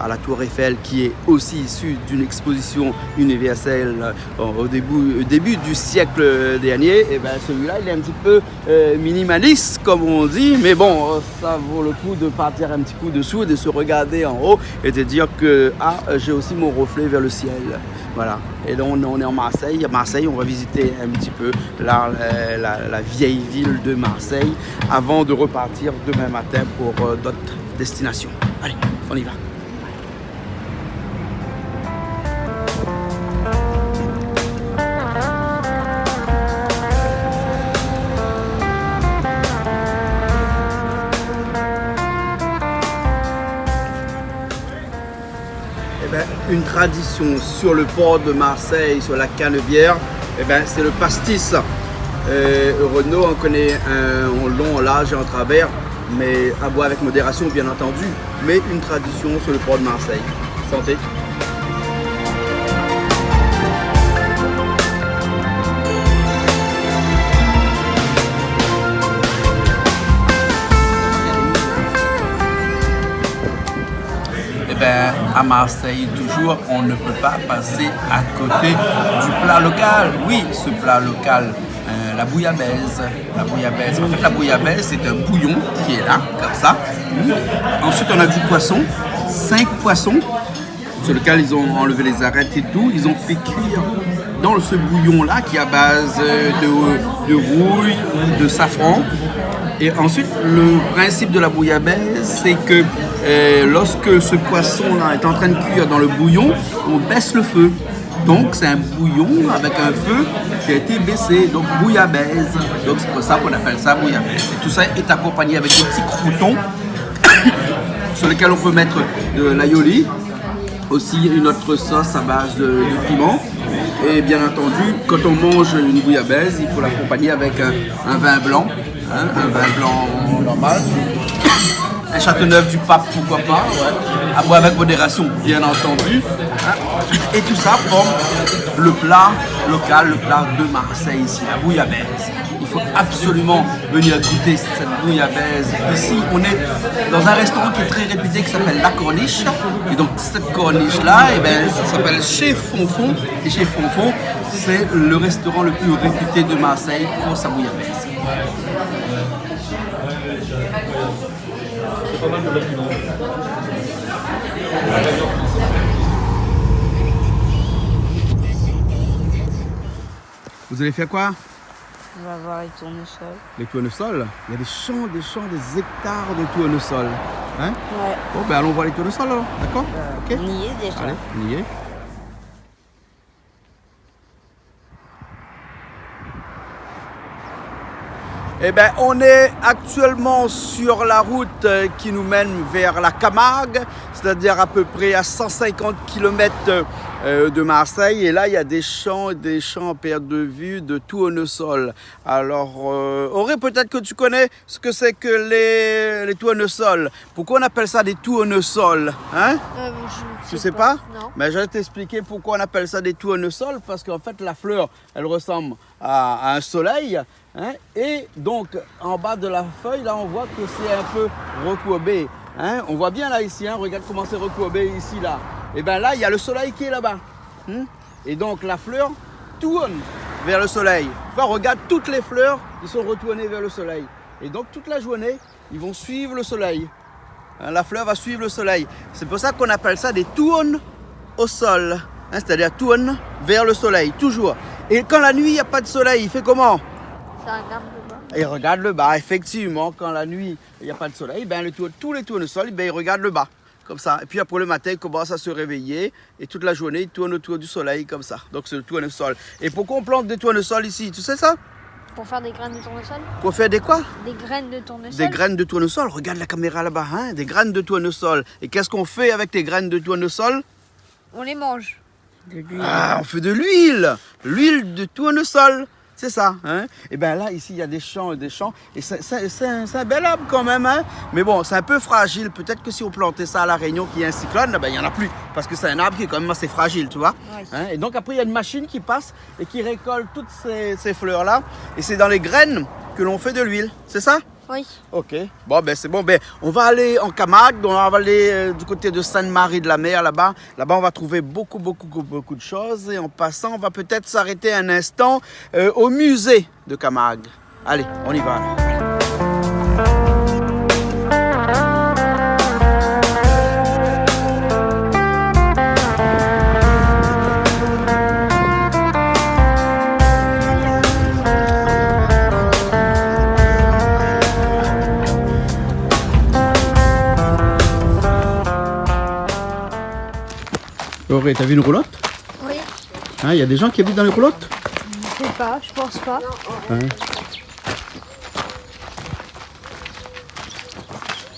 la Tour Eiffel qui est aussi issue d'une exposition universelle au début du siècle dernier, et ben celui-là il est un petit peu minimaliste comme on dit, mais bon ça vaut le coup de partir un petit coup dessous, de se regarder en haut et de dire que j'ai aussi mon reflet vers le ciel. Voilà. Et donc on est en Marseille. À Marseille, on va visiter un petit peu la vieille ville de Marseille avant de repartir demain matin pour d'autres destinations. Allez, on y va. Une tradition sur le port de Marseille, sur la Canebière, c'est le pastis. Renaud en connaît en long, en large et en travers, mais à boire avec modération bien entendu, mais une tradition sur le port de Marseille. Santé! À Marseille, toujours, on ne peut pas passer à côté du plat local. Oui, ce plat local, la bouillabaisse. La bouillabaisse. En fait, la bouillabaisse, c'est un bouillon qui est là, comme ça. Ensuite, on a du poisson, 5 poissons, sur lequel ils ont enlevé les arêtes et tout. Ils ont fait cuire dans ce bouillon-là, qui est à base de rouille, de safran. Et ensuite, le principe de la bouillabaisse, c'est que lorsque ce poisson-là est en train de cuire dans le bouillon, on baisse le feu. Donc, c'est un bouillon avec un feu qui a été baissé, donc bouillabaisse. Donc, c'est pour ça qu'on appelle ça bouillabaisse. Et tout ça est accompagné avec des petits croûtons sur lesquels on peut mettre de l'aioli, aussi une autre sauce à base de piment. Et bien entendu, quand on mange une bouillabaisse, il faut l'accompagner avec un vin blanc. Un vin blanc normal, un Châteauneuf du Pape, pourquoi pas, ouais. À boire avec modération, bien entendu. Et tout ça forme le plat local, le plat de Marseille ici, la bouillabaisse. Il faut absolument venir goûter cette bouillabaisse. Ici, on est dans un restaurant qui est très réputé qui s'appelle La Corniche. Et donc, cette corniche-là, ça s'appelle Chez Fonfon. Et Chez Fonfon, c'est le restaurant le plus réputé de Marseille pour sa bouillabaisse. Vous allez faire quoi? On va voir les tournesols. Les tournesols? Il y a des champs, des hectares de tournesols. Hein? Ouais. Bon, allons voir les tournesols alors, d'accord? Ok. On y est déjà. Allez, on y est. On est actuellement sur la route qui nous mène vers la Camargue, c'est-à-dire à peu près à 150 km de Marseille. Et là, il y a des champs à perte de vue de tournesols. Alors, Auré, peut-être que tu connais ce que c'est que les tournesols. Pourquoi on appelle ça des tournesols, hein? Tu sais pas? Non. Mais je vais t'expliquer pourquoi on appelle ça des tournesols. Parce qu'en fait, la fleur, elle ressemble à un soleil. Hein? Et donc, en bas de la feuille, là, on voit que c'est un peu recourbé. Hein, on voit bien là ici, hein, regarde comment c'est recourbé ici là. Et bien là, il y a le soleil qui est là-bas. Et donc la fleur tourne vers le soleil. Enfin, regarde, toutes les fleurs, ils sont retournées vers le soleil. Et donc toute la journée, ils vont suivre le soleil. Hein, la fleur va suivre le soleil. C'est pour ça qu'on appelle ça des tournes au sol. Hein, c'est-à-dire tourne vers le soleil, toujours. Et quand la nuit, il n'y a pas de soleil, il fait comment? Ça regarde le bas. Il regarde le bas, effectivement. Quand la nuit, il n'y a pas de soleil, ben, tous les tournesols, ben, ils regardent le bas. Comme ça. Et puis après le matin, il commence à se réveiller. Et toute la journée, il tourne autour du soleil comme ça. Donc c'est le tournesol. Et pourquoi on plante des tournesols ici? Tu sais ça? Pour faire des graines de tournesol. Pour faire des quoi? Des graines de tournesol. Des graines de tournesol. Regarde la caméra là-bas. Hein, des graines de tournesol. Et qu'est-ce qu'on fait avec les graines de tournesol? On les mange. Ah, on fait de l'huile. L'huile de tournesol. C'est ça. Hein? Et bien là, ici, il y a des champs et des champs. Et c'est un bel arbre quand même. Hein? Mais bon, c'est un peu fragile. Peut-être que si on plantait ça à La Réunion, qu'il y a un cyclone, ben, il n'y en a plus. Parce que c'est un arbre qui est quand même assez fragile, tu vois. Ouais. Hein? Et donc après, il y a une machine qui passe et qui récolte toutes ces fleurs-là. Et c'est dans les graines que l'on fait de l'huile. C'est ça? Oui. Ok, bon ben c'est bon, ben on va aller en Camargue, on va aller du côté de Sainte-Marie-de-la-Mer là-bas. Là-bas on va trouver beaucoup de choses et en passant on va peut-être s'arrêter un instant au musée de Camargue. Allez, on y va alors. Auré, t'as vu une roulotte? Oui. Hein, y a des gens qui habitent dans les roulottes? Je sais pas, je pense pas. Hein.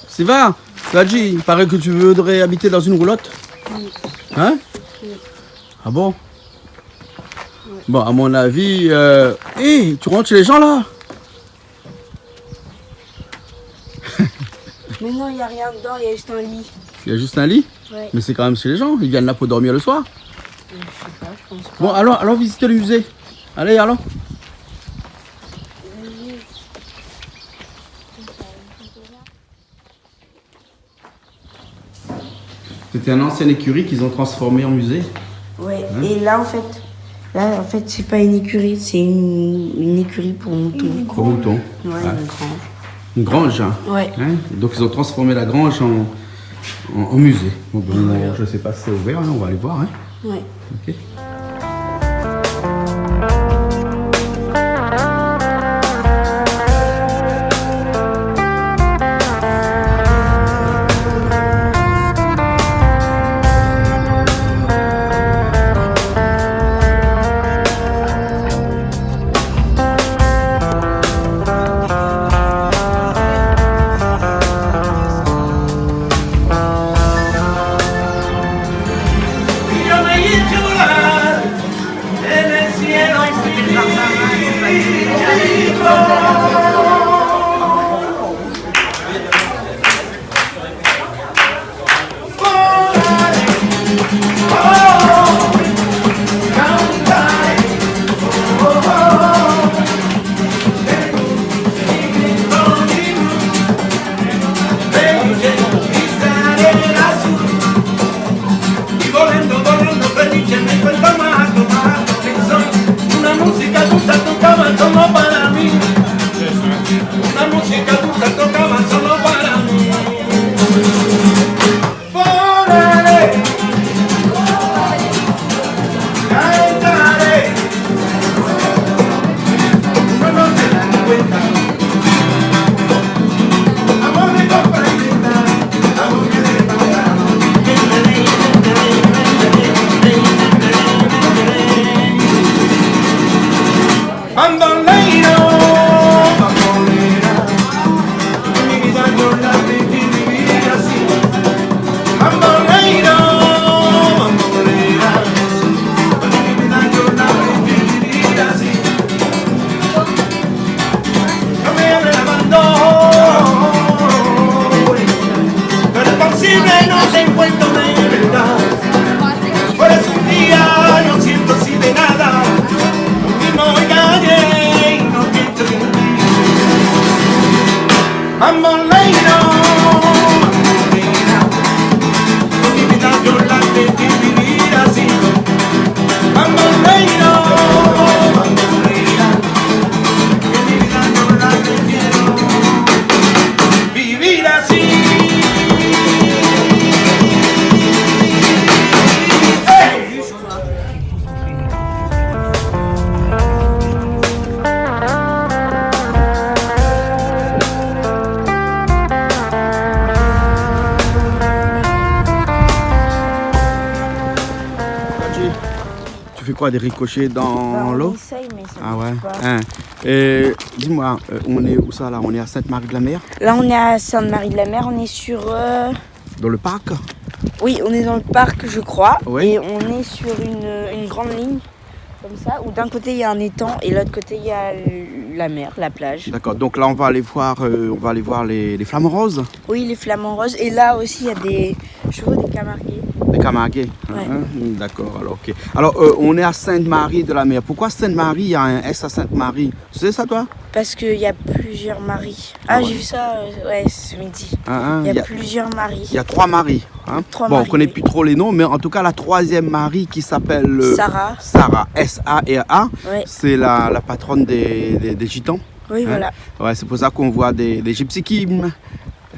Sylvain, Tadji, il paraît que tu voudrais habiter dans une roulotte? Oui. Hein? Oui. Ah bon? Oui. Bon, à mon avis... Hé, tu rentres chez les gens là? Mais non, il n'y a rien dedans, il y a juste un lit. Il y a juste un lit? Ouais. Mais c'est quand même chez les gens, ils viennent là pour dormir le soir. Je sais pas, je pense pas. Bon, allons visiter le musée. Allez, allons. C'était une ancienne écurie qu'ils ont transformée en musée. Ouais, et là en fait, c'est pas une écurie, c'est une écurie pour moutons. Pour moutons. Ouais, Ouais. une grange. Une grange, hein. Ouais. Hein? Donc ils ont transformé la grange en musée. Bon, ben, je sais pas si c'est ouvert, hein, on va aller voir. Hein. Ouais. Ok. quoi, des ricochets dans l'eau? On essaye, mais ça Ah marche ouais. pas. Hein. Et dis-moi, on est où ça là? On est à Sainte-Marie-de-la-Mer? Là, on est à Sainte-Marie-de-la-Mer, on est sur... Dans le parc? Oui, on est dans le parc, je crois. Oui. Et on est sur une grande ligne, comme ça, où d'un côté, il y a un étang et de l'autre côté, il y a la mer, la plage. D'accord, donc là on va aller voir, les flamants roses. Oui, les flamants roses. Et là aussi, il y a des chevaux, des camarguais. Des camarguais. Ouais. D'accord, alors ok. Alors on est à Sainte-Marie-de-la-Mer. Pourquoi Sainte-Marie, il y a un S à Sainte-Marie? Tu sais ça toi? Parce qu'il y a plusieurs maris. Ah, ouais. j'ai vu ça ouais, ce midi. Il y a plusieurs maris. Il y a 3 maris. Hein? Trois bon, maris, on connaît oui. plus trop les noms, mais en tout cas la 3e Marie qui s'appelle Sarah. Sarah, S-A-R-A. Ouais. C'est la patronne des gitans. Oui, Hein? voilà. Ouais, c'est pour ça qu'on voit des Gypsy King.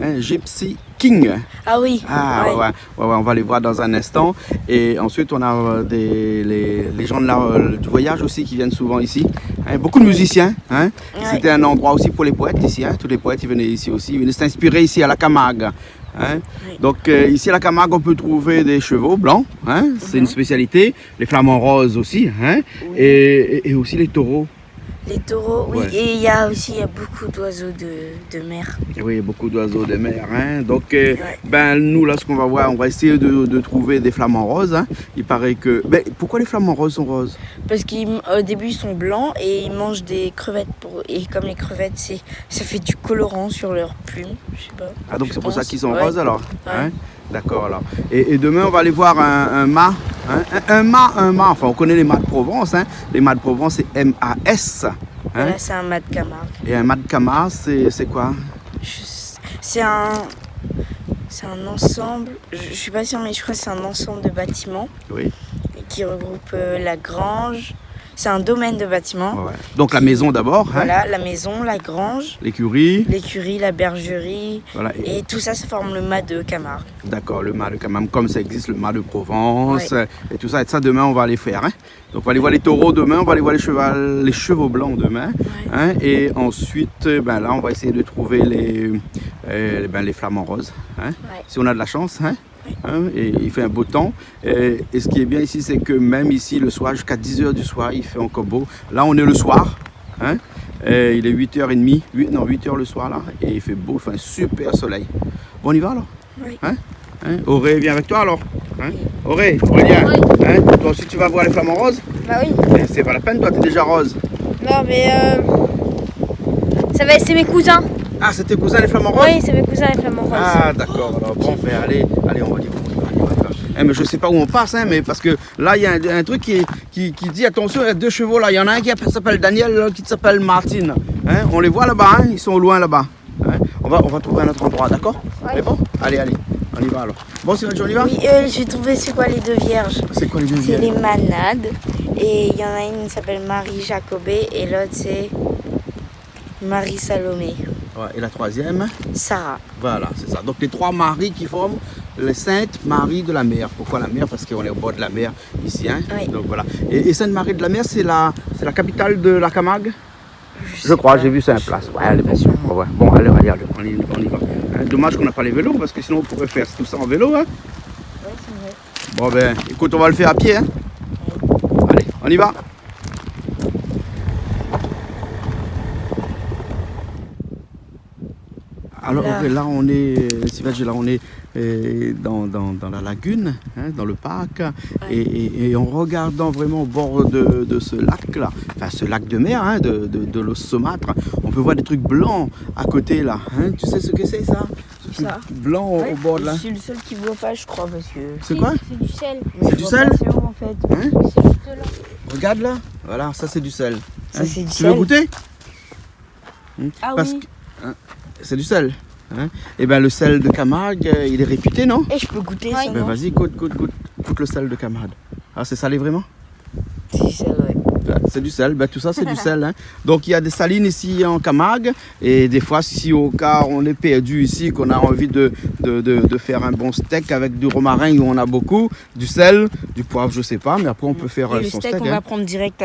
Hein, Gypsy King. Ah oui. Ah ouais. On va les voir dans un instant. Et ensuite, on a les gens du voyage aussi qui viennent souvent ici. Hein, beaucoup de musiciens. Hein. Ouais. C'était un endroit aussi pour les poètes ici. Hein. Tous les poètes ils venaient ici aussi. Ils venaient s'inspirer ici à la Camargue. Hein. Oui. Donc ici à la Camargue, on peut trouver des chevaux blancs. Hein. C'est une spécialité. Les flamants roses aussi. Hein. Oui. Et aussi les taureaux. Les taureaux, oui. Ouais. Et il y a beaucoup d'oiseaux de mer. Oui, beaucoup d'oiseaux de mer. Hein. Donc, ben, nous, là, ce qu'on va voir, on va essayer de trouver des flamants roses. Hein. Il paraît que... Ben, pourquoi les flamants roses sont roses? Parce qu'au début, ils sont blancs et ils mangent des crevettes. Et comme les crevettes, ça fait du colorant sur leurs plumes. Je sais pas. Ah, donc c'est pour ça qu'ils sont Ouais. roses, alors Ouais. hein. D'accord, alors. Et demain, on va aller voir un mât. Hein. Un mât. Enfin, on connaît les mâts de Provence. Hein. Les mâts de Provence, c'est M-A-S. Hein. Là, c'est un mât de Camargue. Et un mât de Camargue, c'est quoi? C'est un ensemble, je suis pas sûre, mais je crois que c'est un ensemble de bâtiments Oui. qui regroupe la grange. C'est un domaine de bâtiments. Ouais. Donc la maison d'abord. Hein. Voilà, la maison, la grange, L'écurie. l'écurie, la bergerie. Voilà. Et tout ça, ça forme le mât de Camargue. D'accord, le mât de Camargue, comme ça existe le mât de Provence. Et tout ça. Et ça, demain, on va aller faire. Hein. Donc on va aller voir les taureaux demain, on va aller voir les chevaux blancs demain. Hein. Et ensuite, ben, là, on va essayer de trouver les flamants roses. Hein. Si on a de la chance. Hein. Hein, et il fait un beau temps. Et ce qui est bien ici, c'est que même ici, le soir, jusqu'à 10h du soir, il fait encore beau. Là, on est le soir. Hein, et il est 8h30, 8h le soir, là. Et il fait beau, il fait un super soleil. Bon, on y va alors? Oui. Hein? Hein? Auré, viens avec toi alors? Hein? Auré, viens. Oui. Hein? Toi aussi, tu vas voir les flamants roses? Bah oui. C'est pas la peine, toi, t'es déjà rose. Non, mais c'est mes cousins. Ah, c'est tes cousins les flamants roses? Oui, c'est mes cousins les flamants roses. Ah, d'accord. Alors, bon, ben, allez, on va y va. Mais je sais pas où on passe, hein, mais parce que là, il y a un truc qui dit, attention, il y a 2 chevaux là. Il y en a un qui s'appelle Daniel, l'autre qui s'appelle Martine. Hein, on les voit là-bas, hein, ils sont au loin là-bas. Hein, on va trouver un autre endroit, d'accord? C'est bon? Allez, on y va alors. Bon, c'est on y va? Oui, j'ai trouvé c'est quoi les 2 vierges. C'est quoi les 2 C'est vierges? les manades. Et il y en a une qui s'appelle Marie Jacobet et l'autre c'est Marie Salomé. Ouais, et la 3e? Sarah. Voilà, c'est ça. Donc les 3 Maries qui forment les Saintes Marie de la Mer. Pourquoi la mer? Parce qu'on est au bord de la mer ici. Hein. Oui. Donc voilà. Et Sainte Marie de la Mer, c'est la capitale de la Camargue? Je crois, sais j'ai pas. vu ça en place. Ouais, elle est bon. Ouais. Bon, allez, on y va. Hein, dommage qu'on n'a pas les vélos, parce que sinon on pourrait faire tout ça en vélo. Hein. Ouais, c'est vrai. Bon ben, écoute, on va le faire à pied. Hein. Allez, on y va. Alors là on est, dans la lagune, hein, dans le parc, et en regardant vraiment au bord de ce lac-là, enfin ce lac de mer, hein, de l'os Saumâtre, on peut voir des trucs blancs à côté là. Hein. Tu sais ce que c'est ça? Ce truc blanc au bord de là. Je suis le seul qui voit pas, je crois, parce que... C'est quoi? C'est du sel. C'est du sel? C'est où en fait? Hein? C'est juste là. Regarde là, voilà, ça c'est du sel. Ça, c'est du tu sel. veux goûter? Ah Parce oui. que, c'est du sel. Hein? Et ben le sel de Camargue, il est réputé, non? Et je peux goûter Ouais. ça, Ben non? vas-y, goûte le sel de Camargue. Ah, c'est salé vraiment? Si, c'est vrai. Ben, c'est du sel, ben, tout ça c'est du sel. Hein? Donc il y a des salines ici en Camargue, et des fois si au cas on est perdu ici, qu'on a envie de faire un bon steak avec du romarin où on a beaucoup, du sel, du poivre, je sais pas, mais après on peut faire Et le son steak, steak. on Hein? va prendre direct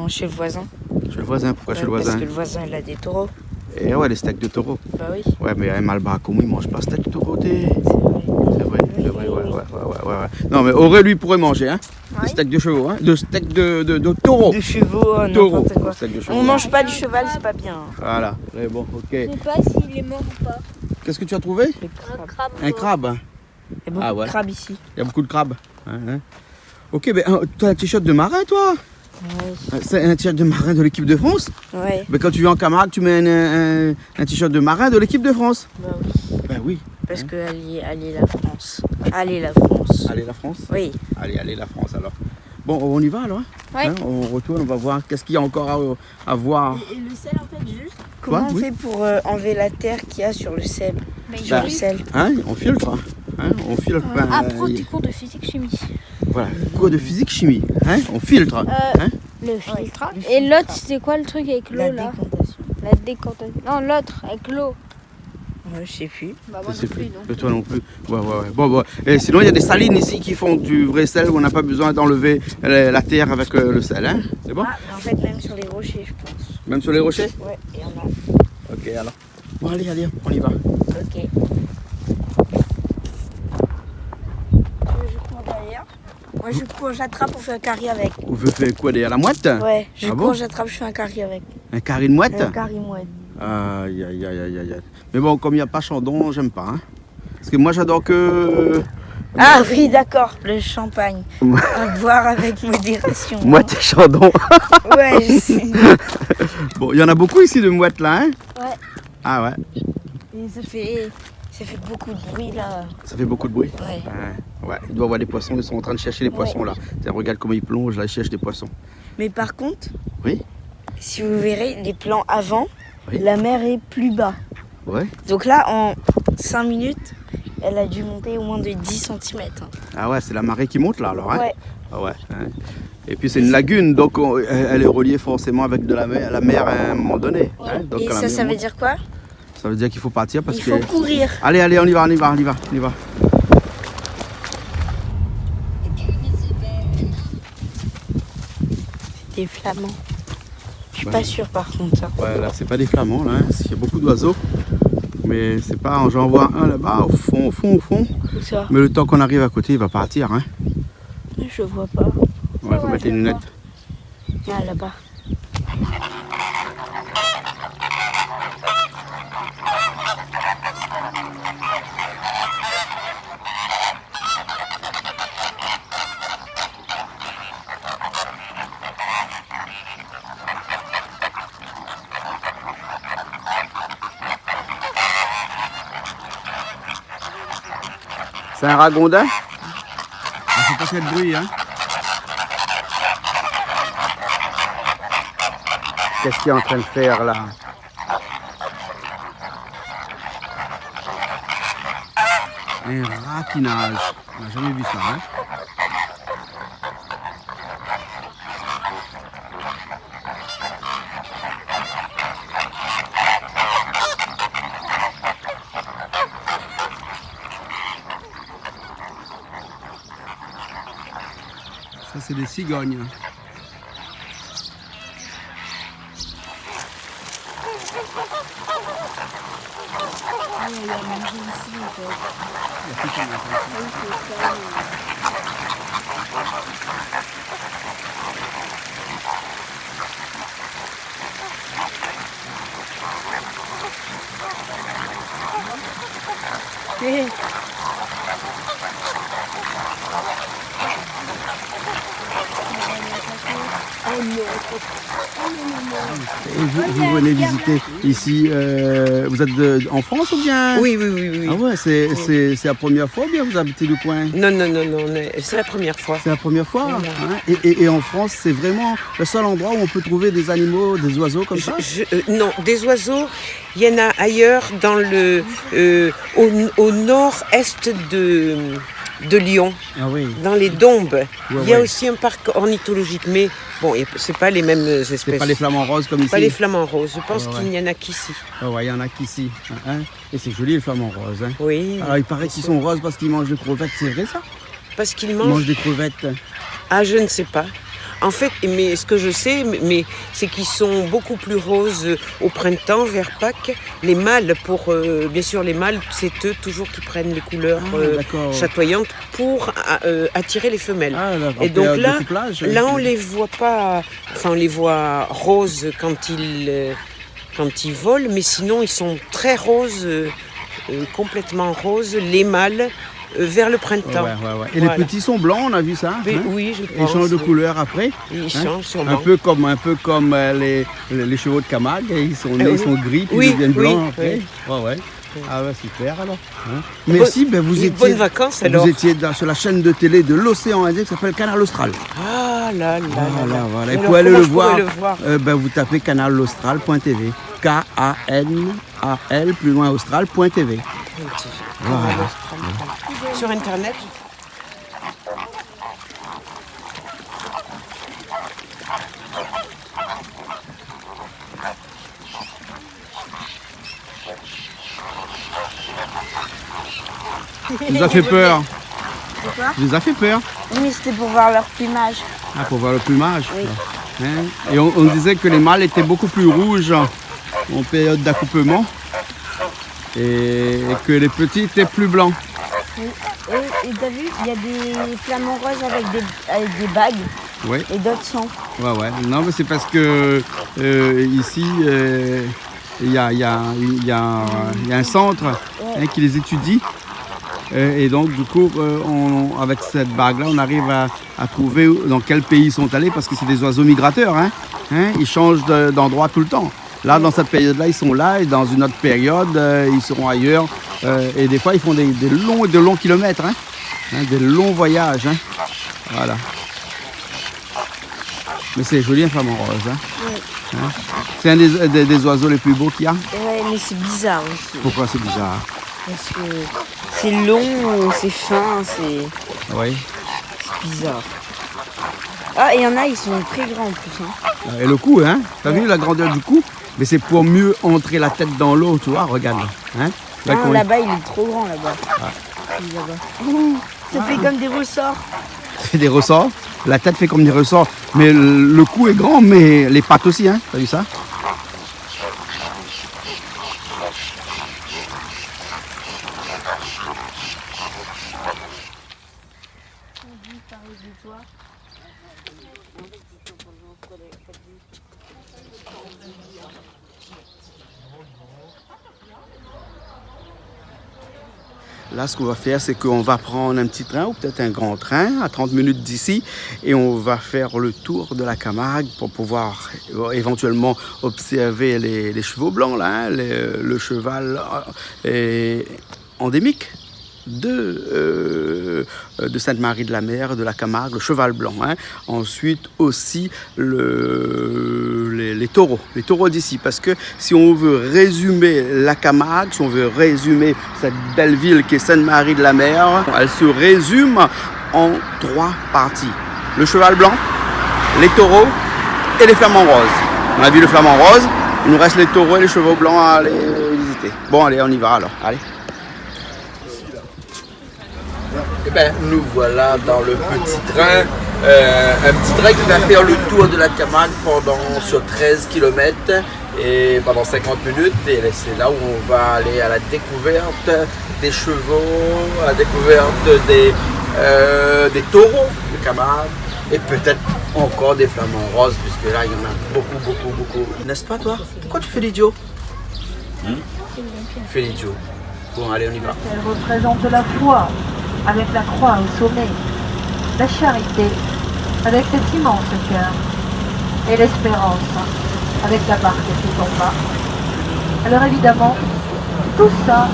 chez le voisin. Chez le voisin, pourquoi chez le voisin? Parce que le voisin, il a des taureaux. Et ouais, les steaks de taureau. Bah oui. Ouais, mais un Malbara comme il mange pas steak de taureau. C'est vrai, ouais. Non, mais Auré, lui, pourrait manger, hein. steak de chevaux, hein. De steak de taureau. De chevaux, Taureau. n'importe quoi. Steak de chevaux. On mange pas du cheval, c'est pas bien. Voilà, mais bon, ok. Je sais pas s'il est mort ou pas. Qu'est-ce que tu as trouvé? Un crabe. Un crabe. Il y a beaucoup de crabes ici. Il y a beaucoup de crabes. Hein. Ok, ben tu as un t-shirt de marin, toi? Ouais. C'est un t-shirt de marin de l'équipe de France? Ouais. Ben, quand tu viens en camarade, tu mets un t-shirt de marin de l'équipe de France? Bah oui. Ben oui. Parce que allez la France. Allez la France. Allez la France? Oui. Allez la France alors. Bon, on y va alors? Ouais. Hein, on retourne, on va voir qu'est-ce qu'il y a encore à voir. Et le sel en fait juste. Quoi? Comment on Oui. fait pour enlever la terre qu'il y a sur le sel? Sur Bah, le sel. Hein, on filtre. Hein, on filtre. Ben, Apprends tes cours de physique-chimie. voilà, cours de physique-chimie. Hein, on filtre. Hein? Le filtre. Et l'autre, c'était quoi le truc avec l'eau La là? décantation. La décantation. Non, l'autre, avec l'eau. Ouais, je sais plus. Bah, Je moi sais non plus, plus. donc. Et toi non plus. Ouais. Bon. Et sinon, il y a des salines ici qui font du vrai sel où on n'a pas besoin d'enlever la terre avec le sel. Hein? C'est bon? Ah, mais en fait, même sur les rochers, je pense. Même sur les rochers? Ouais, il y en a. Ok, alors. Bon, allez, on y va. Ok. Je cours derrière. Moi, je cours, j'attrape, on fait un carré avec. On veut faire quoi derrière la mouette? Ouais, je Ah cours, bon? j'attrape, je fais un carré avec. Un carré de mouette? Un carré mouette. Aïe. Mais bon, comme il n'y a pas Chandon, j'aime pas. Hein? Parce que moi, j'adore que. Ah oui, d'accord, le champagne. À boire avec modération. Mouette et Chandon. Ouais, je sais. Bon, il y en a beaucoup ici de mouettes là, hein? Ouais. Ah ouais, Et ça fait beaucoup de bruit là. ça fait beaucoup de bruit. Ouais. Ouais, il doit y avoir des poissons, ils sont en train de chercher les poissons là. Tiens, regarde comment ils plongent là, ils cherchent des poissons. Mais par contre, Oui? si vous verrez les plans avant, Oui. la mer est plus bas. Ouais. Donc là, en 5 minutes, elle a dû monter au moins de 10 cm. Ah ouais, c'est la marée qui monte là alors, hein? Ouais. Ah ouais. Hein. Et puis c'est une lagune, donc elle est reliée forcément avec de la mer à un moment donné. Hein. Donc, Et quand la ça, mer ça veut monte, dire quoi? ça veut dire qu'il faut partir parce Il que. faut courir. Allez, on y va. Des flamands. Je suis Ouais. pas sûre par contre. Ça. Ouais, là c'est pas des flamands là, hein. Il y a beaucoup d'oiseaux. Mais c'est pas, j'en vois un là-bas au fond. Où ça? Mais le temps qu'on arrive à côté, il va partir. Hein. Je vois pas. Ouais, faut mettre les lunettes. Ah, là-bas. C'est un ragondin? Il faut pas faire de bruit, hein. Qu'est-ce qu'il est en train de faire là? Un rapinage. On n'a jamais vu ça, hein. Ça, c'est des cigognes. Et vous venez visiter ici, vous êtes en France ou bien? Oui. Ah ouais, c'est la première fois ou bien vous habitez du coin? Non, c'est la première fois. C'est la première fois, hein? Et en France, c'est vraiment le seul endroit où on peut trouver des animaux, des oiseaux comme ça? Non, des oiseaux, il y en a ailleurs dans au nord-est de Lyon, Ah oui. dans les Dombes. Il y a ouais. aussi un parc ornithologique, mais bon, c'est pas les mêmes espèces. C'est pas les flamants roses comme ici? Pas les flamants roses, je pense Ouais. qu'il n'y en a qu'ici. Ah ouais, il y en a qu'ici. Hein? Et c'est joli les flamants roses. Hein? Oui, Alors il paraît qu'ils sont roses parce qu'ils mangent des crevettes, c'est vrai ça? parce qu'ils Ils mangent... mangent des crevettes. Ah, je ne sais pas. En fait, mais ce que je sais, c'est qu'ils sont beaucoup plus roses au printemps, vers Pâques. Les mâles, bien sûr, les mâles, c'est eux toujours qui prennent les couleurs chatoyantes pour attirer les femelles. Et donc là, on les voit pas. Enfin, on les voit roses quand ils volent, mais sinon, ils sont très roses, complètement roses, les mâles. Vers le printemps. Et les petits sont blancs, on a vu ça. Oui, je pense. Ils changent de couleur après. Ils changent sûrement. Un peu comme les chevaux de Camargue. Ils sont nés, ils sont gris, puis ils deviennent blancs après. Ah ouais, super alors. Merci, vous étiez. Bonnes vacances alors. Vous étiez sur la chaîne de télé de l'océan Indien qui s'appelle Canal Austral. Ah là. Et vous pouvez aller le voir. Vous tapez canalaustral.tv. K-A-N-A-L, plus loin austral.tv. Voilà. Sur Internet. Ça nous a fait peur. Ça nous a fait peur. Oui, c'était pour voir leur plumage. Ah, pour voir le plumage. Oui. Et on disait que les mâles étaient beaucoup plus rouges en période d'accouplement et que les petits étaient plus blancs. Oui. Et t'as vu, il y a des flamants roses avec des bagues et d'autres sans. Ouais. Non, mais c'est parce que ici, il y a un centre qui les étudie. Et donc, du coup, avec cette bague-là, on arrive à trouver dans quel pays ils sont allés parce que c'est des oiseaux migrateurs. Ils changent d'endroit tout le temps. Là, dans cette période-là, ils sont là et dans une autre période, ils seront ailleurs. Et des fois, ils font des longs kilomètres, des longs voyages. Voilà. Mais c'est joli, un flamant rose. C'est un des oiseaux les plus beaux qu'il y a. Ouais, mais c'est bizarre aussi. Pourquoi c'est bizarre? Parce que c'est long, c'est fin, c'est... Oui. C'est bizarre. Ah, et il y en a, ils sont très grands en plus. Et le cou, t'as vu la grandeur du cou? Mais c'est pour mieux entrer la tête dans l'eau, tu vois, regarde. Là-bas, il est trop grand, là-bas. Ça fait comme des ressorts. C'est des ressorts. La tête fait comme des ressorts. Mais le cou est grand, mais les pattes aussi, t'as vu ça? Là, ce qu'on va faire, c'est qu'on va prendre un petit train ou peut-être un grand train à 30 minutes d'ici et on va faire le tour de la Camargue pour pouvoir éventuellement observer les chevaux blancs, là, le cheval endémique de Sainte-Marie de la Mer, de la Camargue, le cheval blanc. Ensuite aussi les taureaux d'ici. Parce que si on veut résumer la Camargue, si on veut résumer cette belle ville qui est Sainte-Marie de la Mer, elle se résume en 3 parties. Le cheval blanc, les taureaux et les flamants roses. On a vu le flamant rose, il nous reste les taureaux et les chevaux blancs à aller visiter. Bon, allez, on y va alors. Allez. Nous voilà dans le petit train, un petit train qui va faire le tour de la Camargue sur 13 km et pendant 50 minutes. Et c'est là où on va aller à la découverte des chevaux, à la découverte des taureaux de Camargue et peut-être encore des flamants roses, puisque là il y en a beaucoup. N'est-ce pas toi? Pourquoi tu fais l'idiot? Tu fais l'idiot. Bon, allez, on y va. Elle représente la foi, avec la croix au sommet, la charité, avec cet immense cœur, et l'espérance, avec la barque qui tomba. Alors évidemment, tout ça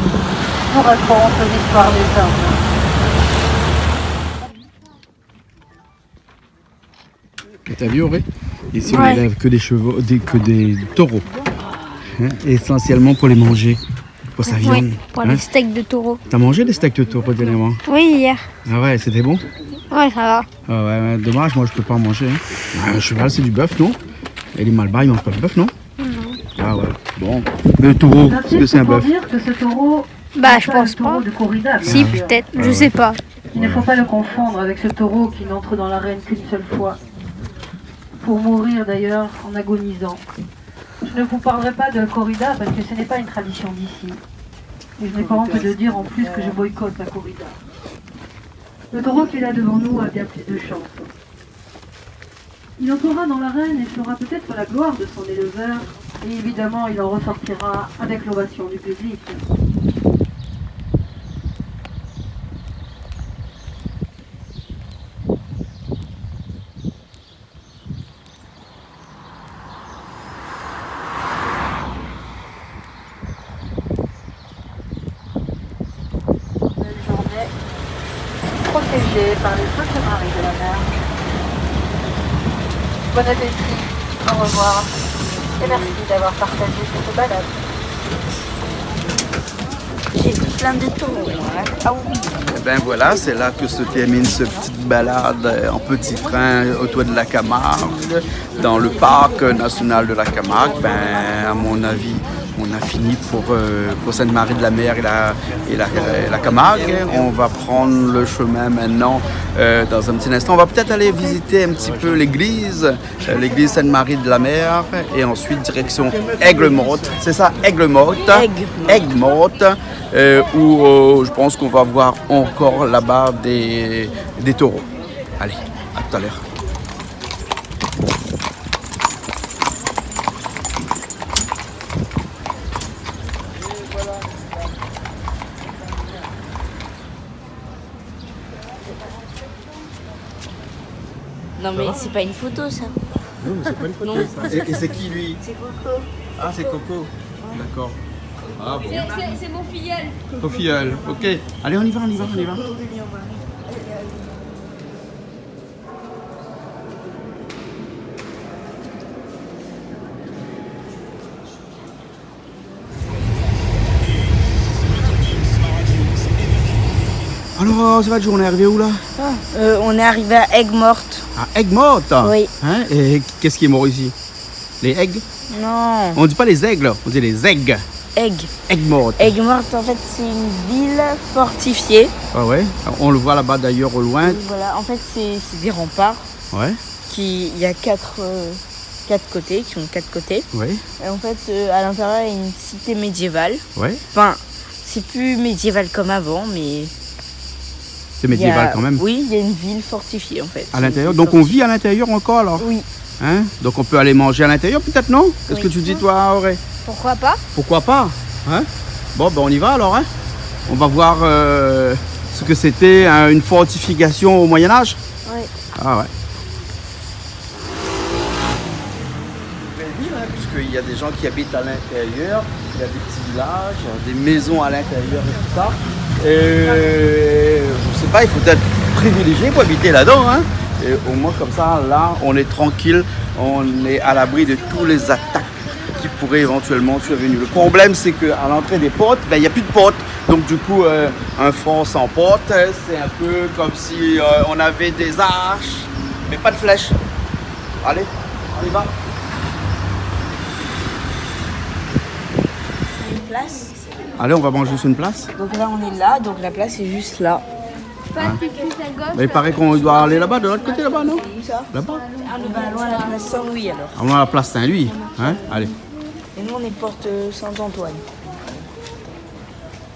nous raconte l'histoire des hommes. T'as vu, Auré? Ici, on n'élève que des chevaux, que des taureaux. Essentiellement pour les manger. Pour sa viande. Pour les steaks de taureau. T'as mangé des steaks de taureau dernièrement? Oui, hier. Ah ouais, c'était bon? Ouais, ça va. Ah ouais, dommage, moi je peux pas en manger. Un cheval, c'est du bœuf, non? Et les malbars, ils mangent pas de bœuf, non? Non. Ah ouais, bon. Mais le taureau, est-ce que c'est un bœuf? Dire que ce taureau, bah, je pense pas. de corrida, si, peut-être, je sais pas. Il ne faut pas le confondre avec ce taureau qui n'entre dans l'arène qu'une seule fois. pour mourir d'ailleurs en agonisant. Je ne vous parlerai pas de la corrida parce que ce n'est pas une tradition d'ici. Et je n'ai pas honte de dire en plus que je boycotte la corrida. Le taureau qui est là devant nous a bien plus de chance. Il entrera dans l'arène et fera peut-être la gloire de son éleveur, et évidemment il en ressortira avec l'ovation du public. Belle journée, protégée par les Saintes Maries de la mer. Bon appétit, au revoir, et merci d'avoir partagé cette balade. J'ai vu plein de taureaux. Ah oui. Et ben voilà, c'est là que se termine cette petite balade en petit train autour de la Camargue, dans le parc national de la Camargue. Ben, à mon avis, on a fini pour Sainte-Marie de la Mer et la Camargue. On va prendre le chemin maintenant dans un petit instant. On va peut-être aller visiter un petit peu l'église Sainte-Marie de la Mer, et ensuite direction Aigues-Mortes. C'est ça, Aigues-Mortes. Aigues-Mortes, où je pense qu'on va voir encore là-bas des taureaux. Allez, à tout à l'heure. Non mais c'est pas une photo ça. Non, mais c'est pas une photo. Et c'est qui lui? C'est Coco. Ah, c'est Coco. D'accord. Ah bon. C'est mon filleul. Ton filleul, ok. Allez, on y va. Alors, ça va, on est arrivé où là? On est arrivé à Aigues-Mortes. À Aigues-Mortes? Oui. Hein? Et qu'est-ce qui est mort ici? Les aigues? Non. On dit pas les aigles, on dit les aigues. Aigues-Mortes. Aigues-Mortes, en fait, c'est une ville fortifiée. Ah ouais, on le voit là-bas d'ailleurs au loin. Et voilà, en fait, c'est des remparts. Ouais. Il y a quatre côtés, qui ont 4 côtés. Ouais. Et en fait, à l'intérieur, il y a une cité médiévale. Ouais. Enfin, c'est plus médiéval comme avant, mais... C'est médiéval quand même. Oui, il y a une ville fortifiée en fait. À l'intérieur. Donc on vit à l'intérieur encore alors? Oui. Hein? Donc on peut aller manger à l'intérieur peut-être, non? Qu'est-ce que tu dis toi, Auré? Pourquoi pas? Pourquoi pas? Hein? Bon, ben on y va alors. Hein? On va voir ce que c'était une fortification au Moyen-Âge. Oui. Ah ouais. Belle ville, hein, puisqu'il y a des gens qui habitent à l'intérieur, il y a des petits villages, il y a des maisons à l'intérieur et tout ça. Et je sais pas, il faut être privilégié pour habiter là-dedans. Hein. Et au moins comme ça, là, on est tranquille, on est à l'abri de tous les attaques qui pourraient éventuellement survenir. Le problème, c'est qu'à l'entrée des portes, ben, il n'y a plus de portes. Donc du coup, un fort sans porte, c'est un peu comme si on avait des arches, mais pas de flèches. Allez, on y va. Une place. Allez, on va manger sur une place. Donc là, on est là, donc la place est juste là. Mais il paraît qu'on doit aller là-bas, de l'autre côté là-bas, non? Où ça? Là-bas. On va loin à la place Saint-Louis alors. On a la place Saint-Louis. Hein? Allez. Et nous, on est porte Saint-Antoine.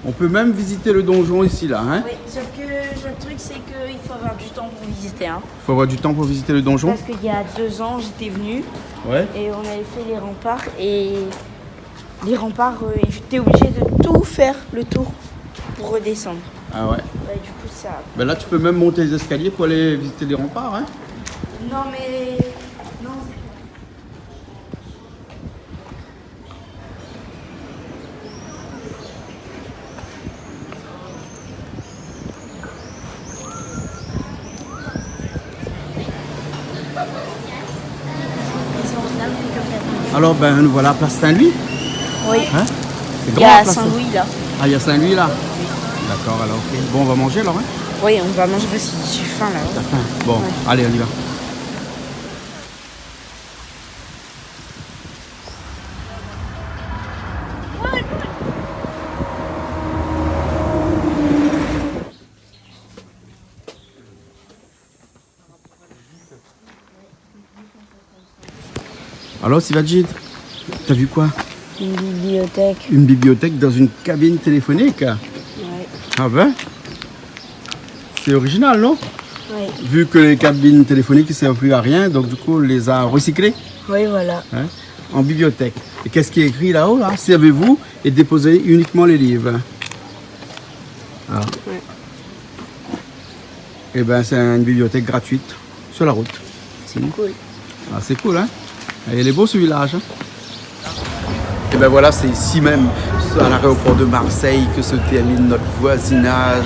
On peut même visiter le donjon ici, là. Hein? Oui, sauf que le truc, c'est qu'il faut avoir du temps pour visiter. Hein. Il faut avoir du temps pour visiter le donjon. Parce qu'il y a 2 ans, j'étais venue. Ouais. Et on avait fait les remparts. Et les remparts, j'étais obligé de tout faire le tour pour redescendre. Ah ouais. Ouais, du coup, ça... Ben là, tu peux même monter les escaliers pour aller visiter les remparts. Hein? Non, mais... Non, Alors, ben, nous voilà à place Saint-Louis. Oui. Hein? Il y a Saint-Louis là. Ah, il y a Saint-Louis là. D'accord, alors. Okay. Bon, on va manger alors. Hein? Oui, on va manger parce que j'ai faim là. T'as faim? Bon, ouais. Allez, on y va. Alors Sivajid, t'as vu quoi? Une bibliothèque. Une bibliothèque dans une cabine téléphonique? Ouais. Ah ben? C'est original, non? Oui. Vu que les cabines téléphoniques ne servent plus à rien, donc du coup on les a recyclées. Oui, voilà. Hein, en bibliothèque. Et qu'est-ce qui est écrit là-haut là? Servez-vous et déposez uniquement les livres. Ah. Ouais. Et ben c'est une bibliothèque gratuite sur la route. C'est cool. Ah, c'est cool, hein? Et il est beau ce village. Hein? Et ben voilà, c'est ici même, à l'aéroport de Marseille, que se termine notre voisinage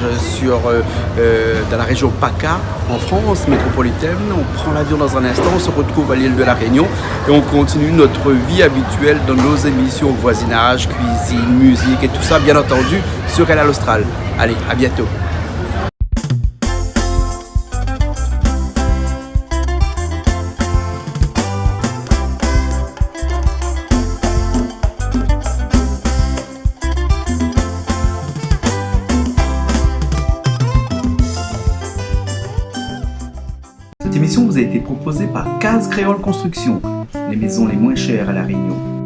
dans la région PACA, en France métropolitaine. On prend l'avion dans un instant, on se retrouve à l'île de la Réunion et on continue notre vie habituelle dans nos émissions voisinage, cuisine, musique et tout ça, bien entendu, sur Canal Austral. Allez, à bientôt. Cette émission vous a été proposée par Case Créole Construction, les maisons les moins chères à La Réunion.